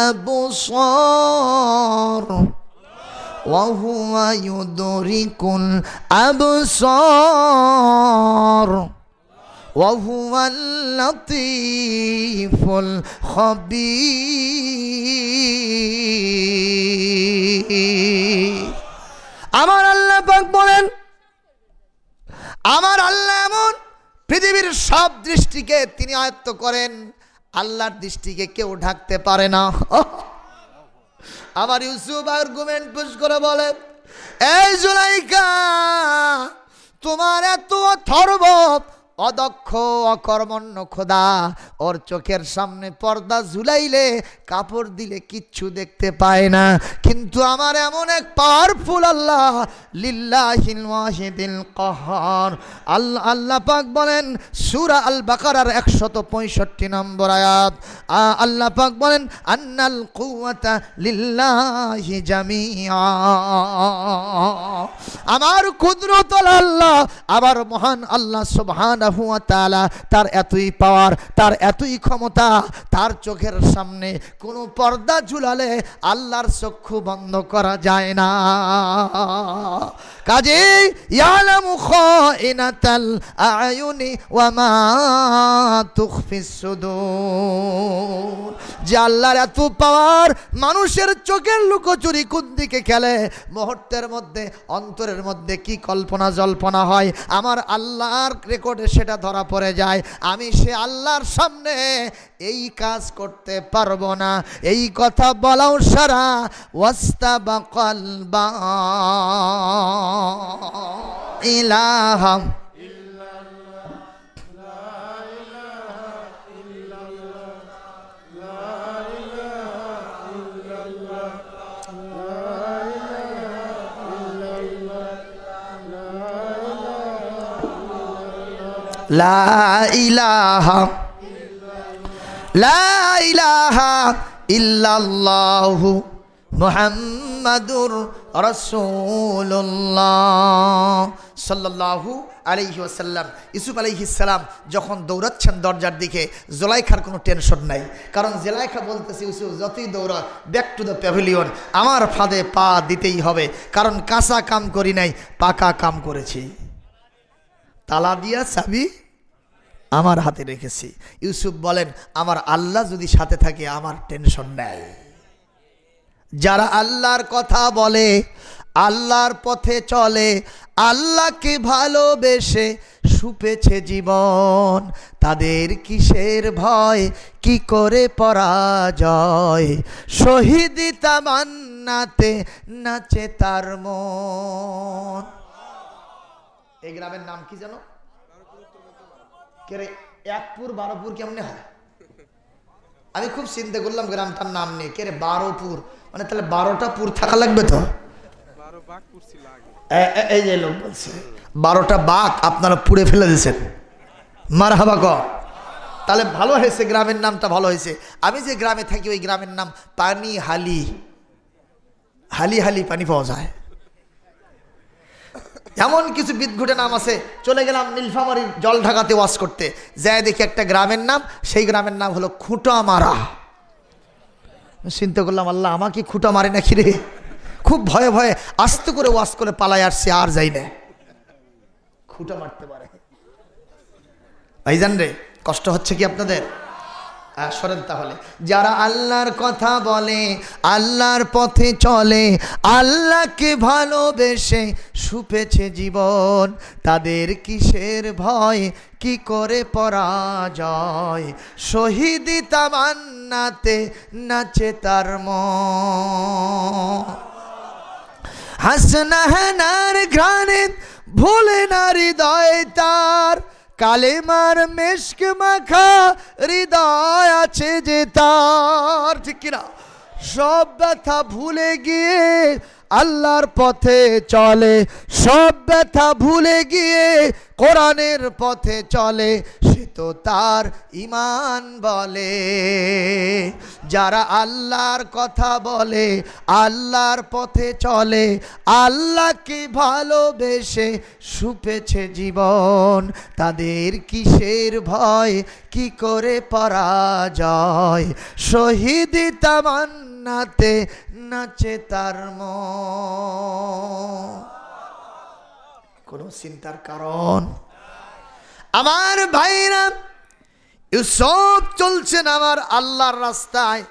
আবসার ওয়া হুয়া ইউদরিকুল আবসার ওয়া হুয়াল লাতীফুল খাবীর। আমার আল্লাহ পাক বলেন, আমার আল্লাহ এমন, পৃথিবীর সব দৃষ্টিকে তিনি আয়ত্ত করেন, আল্লাহর দৃষ্টিকে কেউ ঢাকতে পারে না। আমার ইউসুফ আর্গুমেন্ট পুশ করে বলে, এই জুলাইখা, তোমার এত অথর্ব অদক্ষ অকর্মণ্য খোদা, ওর চোখের সামনে পর্দা ঝুলাইলে কাপড় দিলে কিচ্ছু দেখতে পায় না, কিন্তু আমার এমন এক পাওয়ারফুল আল্লাহ, লিল্লাহিল ওয়াহিদিল কাহার। আল্লাহ পাক বলেন সূরা আল বাকারার 165 নম্বর আয়াত, আল্লাহ পাক বলেন আন্নাল কুওয়াতা লিল্লাহি জামিআ। আমার কুদরত আল্লাহ, আবার মহান আল্লাহ সুবহানাহু ওয়া তাআলা, তার এতই পাওয়ার, তার এতই ক্ষমতা, তার চোখের সামনে কোনো পর্দা ঝুলালে আল্লাহর চক্ষু বন্ধ করা যায় না। কাজেই ইয়ালামু খাইনাতাল আয়ুনি ওয়া মা তুখফিস সুদূর, যে আল্লাহর এত পাওয়ার, মানুষের চোখের লুকোচুরি কোন দিকে খেলে, মুহূর্তের মধ্যে অন্তরের মধ্যে কি কল্পনা জল্পনা হয়, আমার আল্লাহর রেকর্ডে সেটা ধরা পড়ে যায়। আমি সে আল্লাহর সামনে এই কাজ করতে পারবো না, এই কথা বলাও সারা। ওয়াস্তাবাকাল বা ইলাহা লা ইলাহা লা ইলাহা ইল্লাল্লাহু মুহাম্মাদুর রাসূলুল্লাহ সাল্লাল্লাহু আলাইহি ওয়াসাল্লাম। ইউসুফ আলাইহিস সালাম যখন দৌড়াচ্ছেন দরজার দিকে, জুলাইখার কোনো টেনশন নাই, কারণ জুলাইখা বলতেছে ইউসুফ যতই দৌড়া, ব্যাক টু দ্য প্যাভিলিয়ন, আমার ফাঁদে পা দিতেই হবে, কারণ কাঁচা কাম করি নাই, পাকা কাম করেছি, তালা দিয়া চাবি আমার হাতে রেখেছি। ইউসুফ বলেন, আমার আল্লাহ যদি সাথে থাকে আমার টেনশন নেই। যারা আল্লাহর কথা বলে, আল্লাহর পথে চলে, আল্লাহকে ভালোবেসে সুপেছে জীবন, তাদের কিসের ভয়, কি করে পরাজয়, শহীদি তামান্নাতে নাচে তার মন। এই গ্রামের নাম কি জানো? একপুর বারোপুর কেমনে হয়? আমি খুব চিন্তা করলাম গ্রামটার নাম নেই, কে রে বারোপুর, মানে তাহলে 12টা পুর থাকা লাগবে তো। এই যে লোক বলছে 12টা বাঘ আপনারা পুড়ে ফেলে দিয়েছেন, মারহাবা ক। তাহলে ভালো হয়েছে, গ্রামের নামটা ভালো হয়েছে। আমি যে গ্রামে থাকি ওই গ্রামের নাম পানি হালি, হালি হালি পানি পাওয়া যায়, এমন কিছু বিদঘুটে নাম আছে। চলে গেলাম নীলফামারীর জল ঢাকাতে ওয়াজ করতে, যাই দেখি একটা গ্রামের নাম, সেই গ্রামের নাম হলো খুঁটামারা। চিন্তা করলাম, আল্লাহ আমাকে খুঁটা মারে নাকি রে, খুব ভয়ে ভয়ে আস্তে করে ওয়াজ করে পালাই আসছে, আর যাই না, খুঁটা মারতে পারে। ভাইজান রে, কষ্ট হচ্ছে কি আপনাদের? সরেন তাহলে। যারা আল্লাহর কথা বলে, আল্লাহর পথে চলে, আল্লাহকে ভালোবেসে সুপেছে জীবন, তাদের কিসের ভয়, কি করে পরাজয়, শহীদি তামান্নাতে নাচে তার মন। হাসনা হানার ঘ্রাণে ভুলে না হৃদয় তার, কালেমার মেশক মাখা হৃদয় আছে যে তার, ঠিক কিনা? সব ব্যথা ভুলে গিয়ে আল্লাহর পথে চলে, সব ব্যথা ভুলে গিয়ে কোরআনের পথে চলে, সে তো তার ঈমান বলে। যারা আল্লাহর কথা বলে, আল্লাহর পথে চলে, আল্লাহকে ভালোবেসে সুপেছে জীবন, তাদের কিসের ভয়, কি করে পরাজয়, শহীদি তামান্নাতে নাচে তার মন। কোন চিন্তার কারণ? আমার ভাইরা, ইউসুফ চলছেন আমার আল্লাহর রাস্তায়।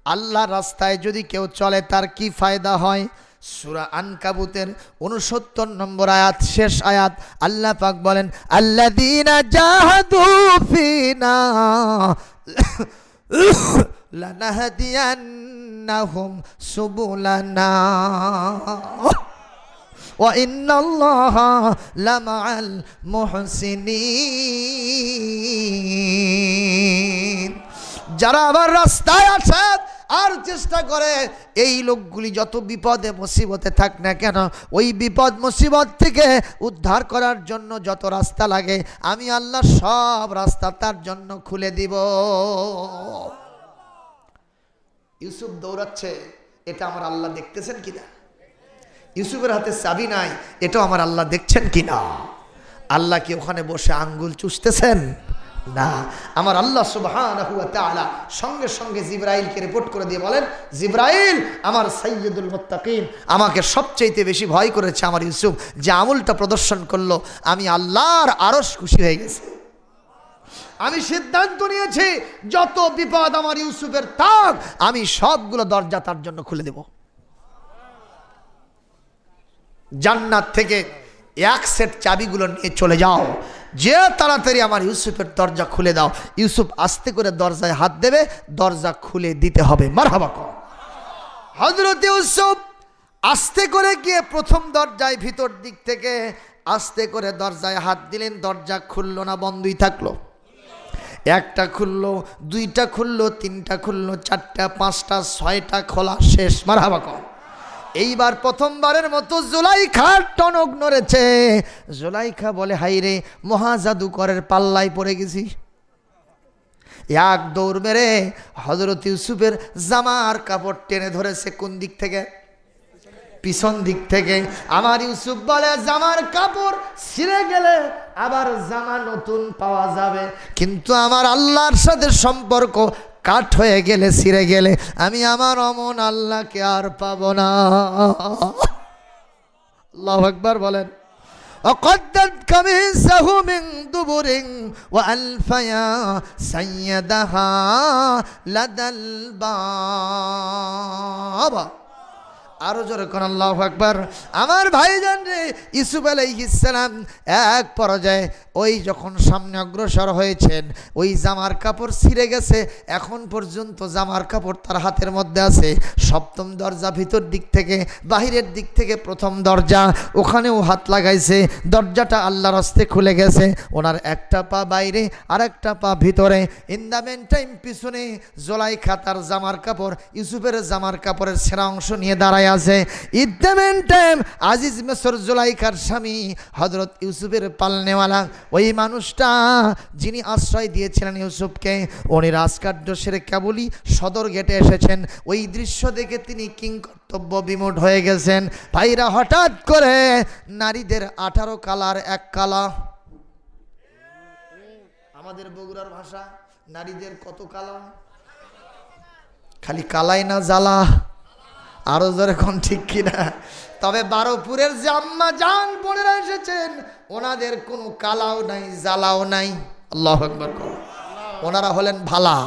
আল্লাহর রাস্তায় যদি কেউ চলে তার কি ফায়দা হয়? সূরা আনকাবুতের 69 নম্বর আয়াত, শেষ আয়াত, আল্লাহ পাক বলেন, আল্লাযীনা জাহাদু ফিনা লানাহদিয়ান্নাহুম সুবুলানা ওয়া ইন্নাল্লাহা লামাআল মুহসিনিন। যারা আবার রাস্তায় আসে আর চেষ্টা করে এই লোকগুলি যত বিপদে মুসিবতে থাক না কেন, ওই বিপদ মুসিবত থেকে উদ্ধার করার জন্য যত রাস্তা লাগে আমি আল্লাহ সব রাস্তা তার জন্য খুলে দিব। ইউসুফ দৌড়াচ্ছে, এটা আমার আল্লাহ দেখতেছেন কিনা? ইউসুফের হাতে চাবি নাই, এটাও আমার আল্লাহ দেখছেন কিনা? আল্লাহ কি ওখানে বসে আঙ্গুল চুষতেছেন? না, আমার আল্লাহ সুবহানাহু ওয়া তাআলা সঙ্গে সঙ্গে জিবরাইলকে রিপোর্ট করে দিয়ে বলেন, জিবরাইল, আমার সাইয়্যিদুল মুত্তাকিন, আমাকে সবচেয়ে বেশি ভয় করেছে আমার ইউসুফ, যে আমলটা প্রদর্শন করলো, আমি আল্লাহর আরশ খুশি হয়ে গেছে। আমি সিদ্ধান্ত নিয়েছি যত বিপদ আমার ইউসুফের থাক আমি সবগুলো দরজা তার জন্য খুলে দেব। জান্নাত থেকে এক সেট চাবিগুলো নিয়ে চলে যাও, যে তাড়াতাড়ি আমার ইউসুফের দরজা খুলে দাও। ইউসুফ আস্তে করে দরজায় হাত দেবে, দরজা খুলে দিতে হবে। মারহাবা কর। হযরত ইউসুফ আস্তে করে গিয়ে প্রথম দরজায় ভিতর দিক থেকে আস্তে করে দরজায় হাত দিলেন, দরজা খুললো না, বন্ধই থাকলো। একটা খুললো, দুইটা খুললো, তিনটা খুললো, চারটা, পাঁচটা, ছয়টা খোলা শেষ। মারহাবা কর। এইবার প্রথমবারের মতো জুলাইখার টনক নড়েছে। জুলাইখা বলে, হাইরে, মহাজাদুকরের পাল্লায় পড়ে গেছি। এক দৌড় মেরে হযরত ইউসুফের জামার কাপড় টেনে ধরেছে। কোন দিক থেকে? পিছন দিক থেকে। আমার ইউসুফ বলে, জামার কাপড় ছিঁড়ে গেলে আবার জামা নতুন পাওয়া যাবে, কিন্তু আমার আল্লাহর সাথে সম্পর্ক কাট হয়ে গেলে, ছিঁড়ে গেলে আমি আমার অমন আল্লাহকে আর পাবো না। আল্লাহু আকবার বলেন। وقدت قميصه من دبر وألف يا سيدها لدى الباب। আরো জোরে কোন আল্লাহু আকবার। আমার ভাইজান রে, ইউসুফ আলাইহিস সালাম এক পর্যায়ে ওই যখন সামনে অগ্রসর হয়েছেন, ওই জামার কাপড় ছিঁড়ে গেছে, এখন পর্যন্ত জামার কাপড় তার হাতের মধ্যে আছে। সপ্তম দরজা ভিতর দিক থেকে, বাহিরের দিক থেকে প্রথম দরজা, ওখানেও হাত লাগাইছে, দরজাটা আল্লাহর হস্তে খুলে গেছে। ওনার একটা পা বাইরে আর একটা পা ভিতরে। ইন দ্য মেন টাইম পিছনে জুলাইখা তার জামার কাপড়, ইউসুফের জামার কাপড়ের ছেঁড়া অংশ নিয়ে দাঁড়ায় আছে। ইন দ্য মেন টাইম আজিজ মিসর জুলাইখার স্বামী হযরত ইউসুফের পালনেওয়ালা, ওই মানুষটা যিনি আশ্রয় দিয়েছিলেন ইউসুফকে, উনি রাজকার্য সেরে কেবলই সদর গেটে এসেছেন। ওই দৃশ্য দেখে তিনি কিংকর্তব্য বিমূঢ় হয়ে গেছেন। ভাইরা, হঠাৎ করে নারীদের 18 কালার এক কালা। আমাদের বগুড়ার ভাষা, নারীদের কত কালা? খালি কালাই না, জ্বালা। আরো জোরে কোন ঠিক কিনা? তবে বারোপুরের যে আম্মা জান বোনেরা এসেছেন, ওনাদের কোনো কালাও নাই, জ্বালাও নাই। আল্লাহু আকবার। ওনারা হলেন ভালা,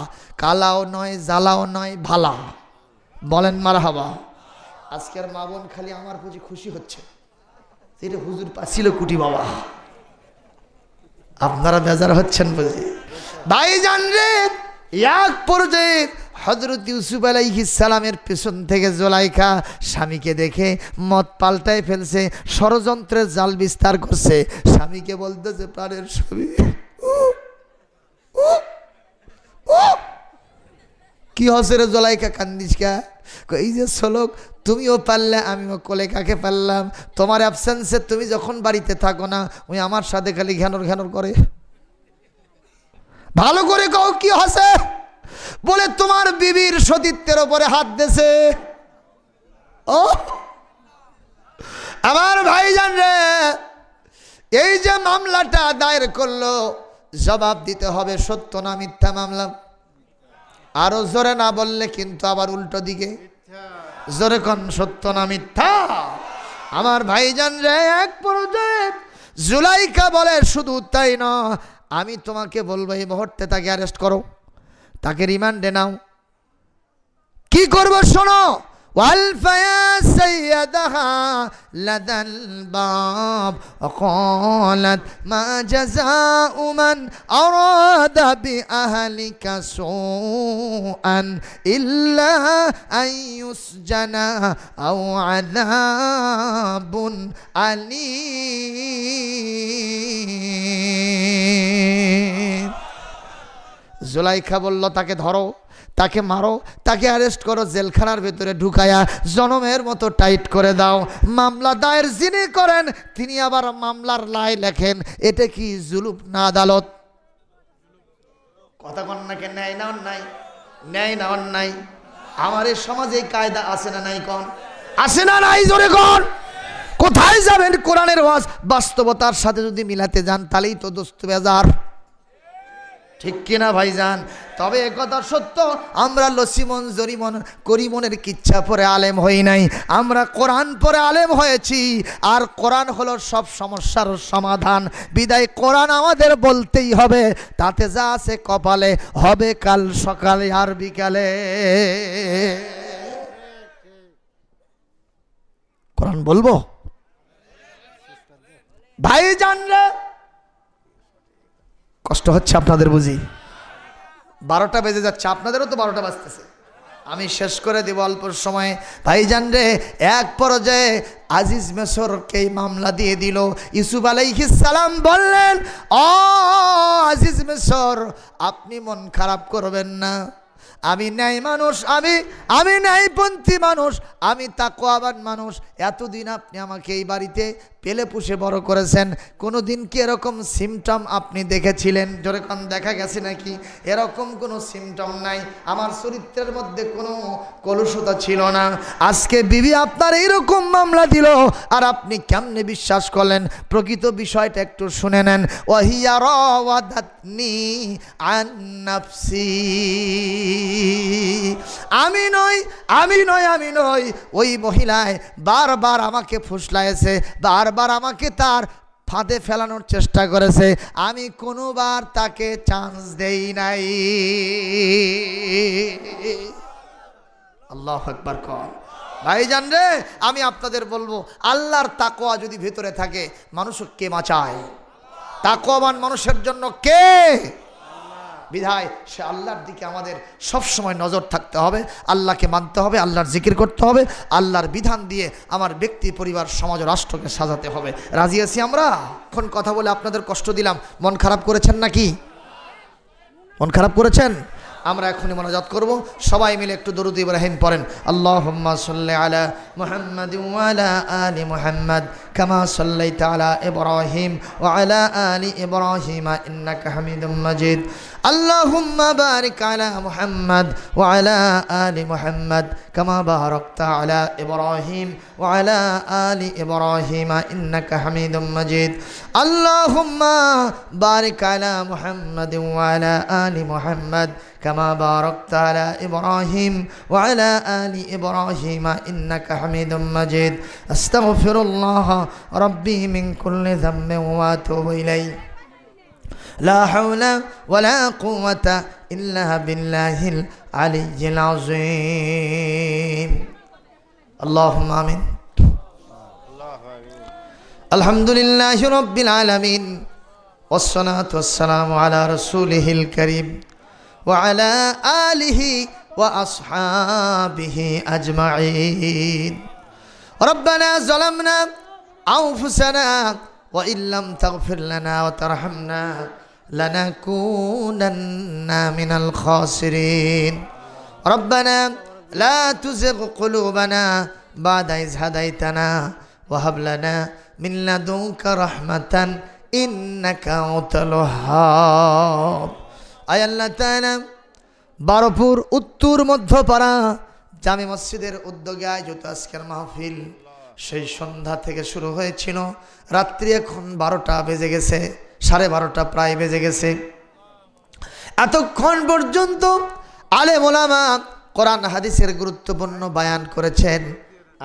কালাও নয়, জ্বালাও নয়, ভালা। বলেন মারহাবা। আজকের মা বোন খালি আমার বুঝি খুশি হচ্ছে, এটা হুজুর পাচ্ছিল কুটি বাবা, আপনারা বেজার হচ্ছেন বুঝি। ভাইজান রে, এক পর্যায়ে হযরত ইউসুফ আলাইহিস সালামের পেছন থেকে জুলাইখা স্বামীকে দেখে মত পাল্টায় ফেলছে, ষড়যন্ত্রের জাল বিস্তার করছে। স্বামীকে বলতেছে, প্রাণের স্বামী, কি হচ্ছে রে জুলাইখা, কান্দিস কা? এই যে শ্লোক, তুমিও পারলে আমিও কোলে কাকে পারলাম, তোমার অ্যাবসেন্সে তুমি যখন বাড়িতে থাকো না, ওই আমার সাথে খালি ঘ্যানর ঘ্যানর করে। ভালো করে কও কি হচ্ছে? বলে, তোমার বিবির সতীত্বের উপরে হাত দিয়েছে। ও আমার ভাইজান রে, এই যে মামলাটা দায়ের করলো, জবাব দিতে হবে সত্য না মিথ্যা মামলা। আরো জোরে না বললে কিন্তু আবার উল্টো দিকে জোরে কোন, সত্য না মিথ্যা? আমার ভাইজান রে, এক পর্যায়ে জুলাইখা বলে, শুধু তাই না, আমি তোমাকে বলবো এই মুহূর্তে তাকে অ্যারেস্ট করো, তাকে রিমান্ডে নাও। কি করবো শোনো, والفيا سيدها لدى الباب وقالت ما جزاء من أراد بأهلك سوءا إلا أن يسجن أو عذاب أليم জুলাইখা বলল তাকে ধরো, তাকে মারো, তাকে অ্যারেস্ট করো, জেলখানার ভেতরে ঢুকায়া জনমের মতো টাইট করে দাও। মামলা দায়ের যিনি করেন তিনি আবার মামলার লাই লেখেন। এটা কি জুলুম না আদালত? কথা কন না কেন? ন্যায় না অন্যায়? ন্যায় না অন্যায়? আমার এই সমাজে কায়দা আছে না নাই? কোন আছে না নাই? জোরে কোন। কোথায় যাবেন? কোরআনের ওয়াজ বাস্তবতার সাথে যদি মিলাতে যান তাহলেই তো দোস্ত বেজার, ঠিক কিনা ভাইজান? তবে একথা সত্য, আমরা লসিমন জরিমন করিমনের কিচ্ছা পরে আলেম হই নাই, আমরা কোরআন পরে আলেম হয়েছি। আর কোরআন হলো সব সমস্যার সমাধান। বিদায় কোরআন আমাদের বলতেই হবে, তাতে যা আছে কপালে হবে কাল সকালে আর বিকালে। কোরআন বলবো ভাইজান রে। কষ্ট হচ্ছে আপনাদের বুঝি? 12টা বেজে যাচ্ছে, আপনাদেরও তো 12টা বাজতেছে। আমি শেষ করে দেব অল্প সময়ে। ভাইজান রে, এক পর্যায়ে আজিজ মিশরকে মামলা দিয়ে দিল। ইউসুফ আলাইহিস সালাম বললেন, ও আজিজ মিশর, আপনি মন খারাপ করবেন না, আমি ন্যায় মানুষ, আমি ন্যায়পন্থী মানুষ, আমি তাকওয়াবান মানুষ। এতদিন আপনি আমাকে এই বাড়িতে পেলে পুষে বড় করেছেন, কোনো দিন কি এরকম সিমটম আপনি দেখেছিলেন? যেরকম দেখা গেছে নাকি? এরকম কোনো সিমটম নাই, আমার চরিত্রের মধ্যে কোনো কলুষতা ছিল না। আজকে বিবি আপনার এইরকম মামলা দিল, আর আপনি কেমনে বিশ্বাস করলেন? প্রকৃত বিষয়টা একটু শুনে নেন। ওয়াহিয়া রাওয়াদাতনি আন নাফসি, আমি নই, ওই মহিলায় বারবার আমাকে ফুসলাইছে, বারবার আমাকে তার ফাঁদে ফেলানোর চেষ্টা করেছে, আমি কোনোবার তাকে চান্স দেই নাই। আল্লাহু আকবার কর। ভাইজান রে, আমি আপনাদের বলবো, আল্লাহর তাকওয়া যদি ভেতরে থাকে, মানুষকে কে বাঁচায়? তাকওয়াবান মানুষের জন্য কে? বিধায় সে আল্লাহর দিকে আমাদের সব সময় নজর থাকতে হবে, আল্লাহকে মানতে হবে, আল্লাহর জিকির করতে হবে, আল্লাহর বিধান দিয়ে আমার ব্যক্তি, পরিবার, সমাজ, রাষ্ট্রকে সাজাতে হবে। রাজি আছি আমরা? এখন কথা বলে আপনাদের কষ্ট দিলাম, মন খারাপ করেছেন নাকি? মন খারাপ করেছেন? আমরা এখনই মোনাজাত করব, সবাই মিলে একটু দরুদ ইব্রাহিম পড়েন। আল্লাহুম্মা সাল্লি আলা মুহাম্মাদ ওয়া আলা আলি মুহাম্মাদ কামা সাল্লাইতা আলা ইব্রাহিম ওয়া আলা আলি ইব্রাহিম ইন্নাকা হামিদুম মাজিদ। আল্লাহুম্মা বারিক আলা মুহাম্মাদ ওয়া আলা আলি মুহাম্মাদ কামা বারাকতা আলা ইব্রাহিম ওয়া আলা আলি ইব্রাহিম ইন্নাকা হামিদুম মাজিদ। আল্লাহুম্মা বারিক আলা মুহাম্মাদ ওয়া আলা আলি মুহাম্মাদ كما باركت على إبراهيم وعلى آل إبراهيم إنك حميد مجيد. أستغفر الله ربي من كل ذنب وأتوب إليه. لا حول ولا قوة إلا بالله العلي العظيم. اللهم آمين. الحمد لله رب العالمين والصلاة والسلام على رسوله الكريم وعلى آله وأصحابه أجمعين. ربنا ظلمنا أنفسنا وإن لم تغفر لنا وترحمنا لنكونن من الخاسرين. ربنا لا تزغ قلوبنا بعد إذ هديتنا وهب لنا من لدنك رحمة إنك أنت الوهاب. আয় আল্লাহ তাআলা, বারোপুর উত্তর মধ্যপাড়া জামে মসজিদের উদ্যোগে আয়োজিত আজকের মাহফিল সেই সন্ধ্যা থেকে শুরু হয়েছিল, রাত্রি এখন 12টা বেজে গেছে, 12:30 প্রায় বেজে গেছে। এতক্ষণ পর্যন্ত আলেম ওলামা কোরআন হাদিসের গুরুত্বপূর্ণ বয়ান করেছেন।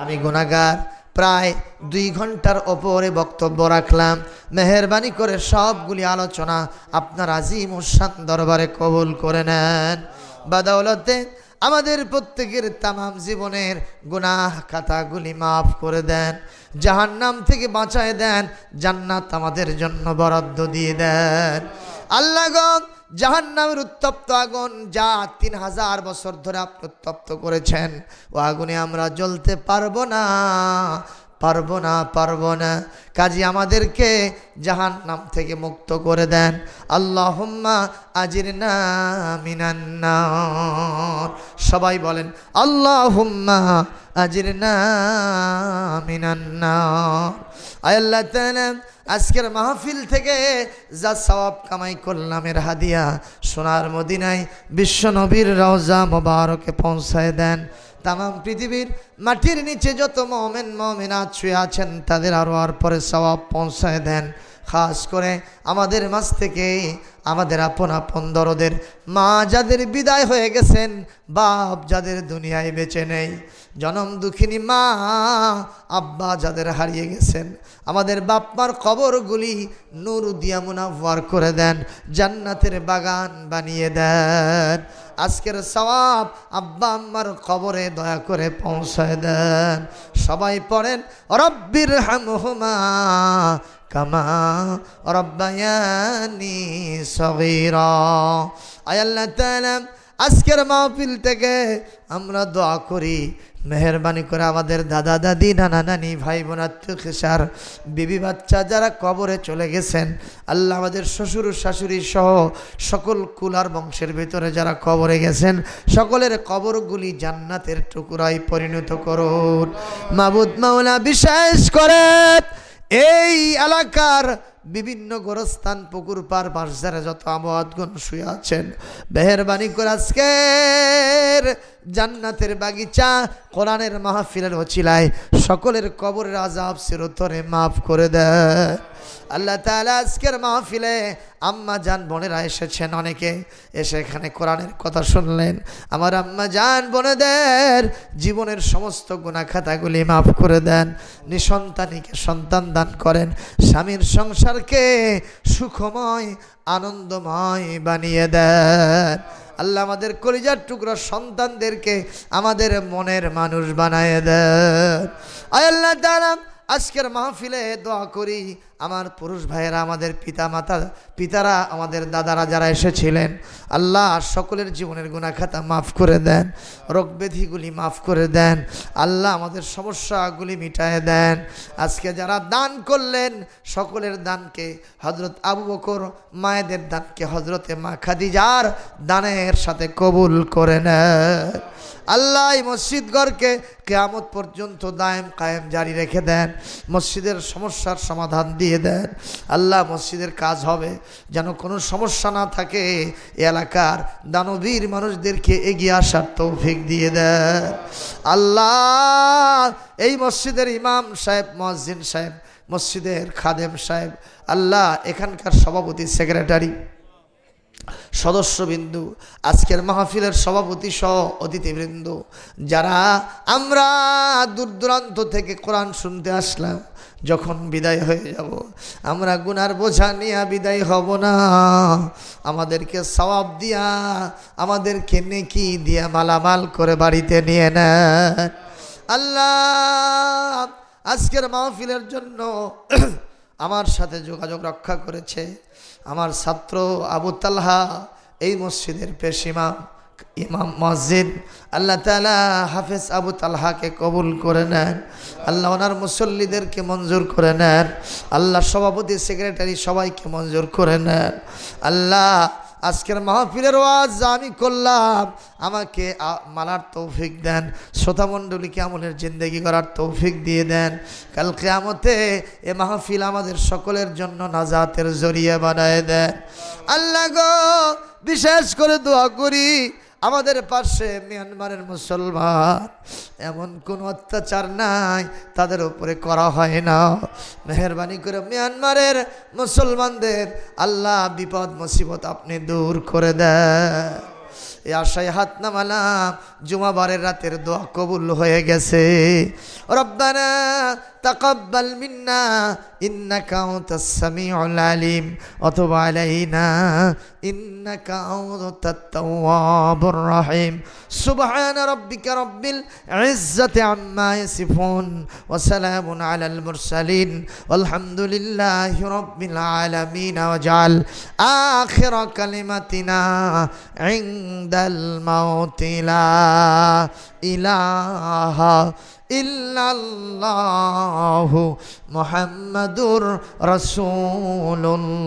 আমি গুনাহগার, প্রায় 2 ঘন্টার ওপরে বক্তব্য রাখলাম। মেহেরবানি করে সবগুলি আলোচনা আপনার আজিম শান দরবারে কবুল করে নেন। বাদাওলতে আমাদের প্রত্যেকের তামাম জীবনের গুনাহ খাতাগুলি মাফ করে দেন, জাহান্নাম থেকে বাঁচায় দেন, জান্নাত আমাদের জন্য বরাদ্দ দিয়ে দেন। আল্লাহ গো, জাহান্নামের উত্তপ্ত আগুন যা 3000 বছর ধরে আপনি উত্তপ্ত করেছেন, ও আগুনে আমরা জ্বলতে পারবো না, পারবো না, পারবো না। কাজী আমাদেরকে জাহান্নাম থেকে মুক্ত করে দেন। আল্লাহুম্মা আজিরনা মিনান নার। সবাই বলেন আল্লাহুম্মা আজিরনা মিনান নার। আয় আল্লাহ তাআলা, আজকের মাহফিল থেকে যা সওয়াব কামাই করলাম এর হাদিয়া সোনার মদিনায় বিশ্ব নবীর রওজা মোবারকে পৌঁছায় দেন। তামাম পৃথিবীর মাটির নিচে যত মুমিন মুমিনাত শুয়ে আছেন তাদের আরো আর পরে সওয়াব পৌঁছায় দেন। খাস করে আমাদের মাঝ থেকে আমাদের আপন আপন দরদের মা যাদের বিদায় হয়ে গেছেন, বাপ যাদের দুনিয়ায় বেঁচে নেই, জনম দুঃখিনী মা আব্বা যাদের হারিয়ে গেছেন, আমাদের বাপমার কবরগুলি নূর দিয়া মুনাওয়ার করে দেন, জান্নাতের বাগান বানিয়ে দেন। আজকের সওয়াব আব্বা আম্মার কবরে দয়া করে পৌঁছায় দেন। সবাই পড়েন রব্বির হামহুমা কামা রব্বায়ানি সগীরা। আয় আল্লাহ তাআলা, আজকের মাহফিল থেকে আমরা দোয়া করি, মেহেরবানি করে আমাদের দাদা দাদি নানা নানি ভাই বোন আত্মীয় খেসার বিবি বাচ্চা যারা কবরে চলে গেছেন, আল্লাহ আমাদের শ্বশুর শাশুড়ি সহ সকল কুলার বংশের ভিতরে যারা কবরে গেছেন সকলের কবরগুলি জান্নাতের টুকরায় পরিণত করুন। মাবুদ মাওলা, বিশেষ করে এই এলাকার বিভিন্ন গোরস্থান পুকুর পার বাজারে যত আমওয়াতগণ শুয়ে আছেন, মেহেরবানি করে আজকের জান্নাতের বাগিচা কোরআনের মাহফিলের ওসিলায় সকলের কবরের আযাব চিরতরে মাফ করে দেন। আল্লাহ তাআলা আজকের মাহফিলে আম্মা জান বোনেরা এসেছেন, অনেকে এসে এখানে কোরআনের কথা শুনলেন। আমার আম্মা জান বোনেদের জীবনের সমস্ত গুনাহ খাতাগুলি মাফ করে দেন, নিঃসন্তানীকে সন্তান দান করেন, স্বামীর সংসারকে সুখময় আনন্দময় বানিয়ে দেন। আল্লাহ আমাদের কলিজার টুকরা সন্তানদেরকে আমাদের মনের মানুষ বানায় দেন। আয় আল্লাহ তাআলা, আজকের মাহফিলে দোয়া করি আমার পুরুষ ভাইয়েরা, আমাদের পিতারা, আমাদের দাদারা যারা এসেছিলেন, আল্লাহ সকলের জীবনের গুনাহ খাতা মাফ করে দেন, রোগ ব্যাধিগুলি মাফ করে দেন, আল্লাহ আমাদের সমস্যাগুলি মিটায় দেন। আজকে যারা দান করলেন সকলের দানকে হযরত আবু বকর, মায়েদের দানকে হযরতে মা খাদিজার দানের সাথে কবুল করে নেন। আল্লাহ এই মসজিদ ঘরকে কিয়ামত পর্যন্ত দায়েম কায়েম জারি রেখে দেন, মসজিদের সমস্যার সমাধান দিয়ে দেন। আল্লাহ মসজিদের কাজ হবে যেন কোনো সমস্যা না থাকে, এলাকার দানবীর মানুষদেরকে এগিয়ে আসার তৌফিক দিয়ে দেন। আল্লাহ এই মসজিদের ইমাম সাহেব, মুয়াজ্জিন সাহেব, মসজিদের খাদেম সাহেব, আল্লাহ এখানকার সভাপতি, সেক্রেটারি, সদস্যবৃন্দু, আজকের মাহফিলের সভাপতি সহ অতিথিবৃন্দ, যারা আমরা দূর দূরান্ত থেকে কোরআন শুনতে আসলাম, যখন বিদায় হয়ে যাব আমরা গুনার বোঝা নিয়ে বিদায় হব না, আমাদেরকে সওয়াব দিয়া, আমাদেরকে নেকি দিয়া মালামাল করে বাড়িতে নিয়ে নেন। আল্লাহ আজকের মাহফিলের জন্য আমার সাথে যোগাযোগ রক্ষা করেছে আমার ছাত্র আবু তালহা, এই মসজিদের পেশ ইমাম মসজিদ, আল্লাহ তাআলা হাফেজ আবু তালহাকে কবুল করে নেন। আল্লাহ ওনার মুসল্লিদেরকে মঞ্জুর করে নেন। আল্লাহ সভাপতি, সেক্রেটারি সবাইকে মঞ্জুর করে নেন। আল্লাহ আজকের মাহফিলের ওয়াজ আমি করলাম, আমাকে মানার তৌফিক দেন, শ্রোতামণ্ডলীকে আমলের জিন্দেগি করার তৌফিক দিয়ে দেন। কাল কিয়ামতে এ মাহফিল আমাদের সকলের জন্য নাজাতের জরিয়া বানায় দেন। আল্লাহ গো, বিশেষ করে দোয়া করি আমাদের পাশে মিয়ানমারের মুসলমান, এমন কোনো অত্যাচার নাই তাদের উপরে করা হয় না। মেহেরবানি করে মিয়ানমারের মুসলমানদের আল্লাহ বিপদ মুসিবত আপনি দূর করে দেন। এই আশায় হাত নামালাম, জুমাবারের রাতের দোয়া কবুল হয়ে গেছে। রব্বানা তাকাব্বাল মিন্না ইন্নাকা আনতাস সামিউল আলিম অথবা আলাইনা ইন্নাকা আনতাত তাওয়াবুর রহিম। সুবহানা রাব্বিকা রাব্বিল ইজ্জাতি আম্মা ইয়াসিফুন ওয়া সালামুন আলাল মুরসালিন ওয়ালহামদুলিল্লাহি রাব্বিল আলামিন। ওয়াজআল আখির কালিমাতিনা ইনদাল মাউতি লা ইলাহা ইল্লাল্লাহু মুহাম্মাদুর রাসূলুল্লাহ।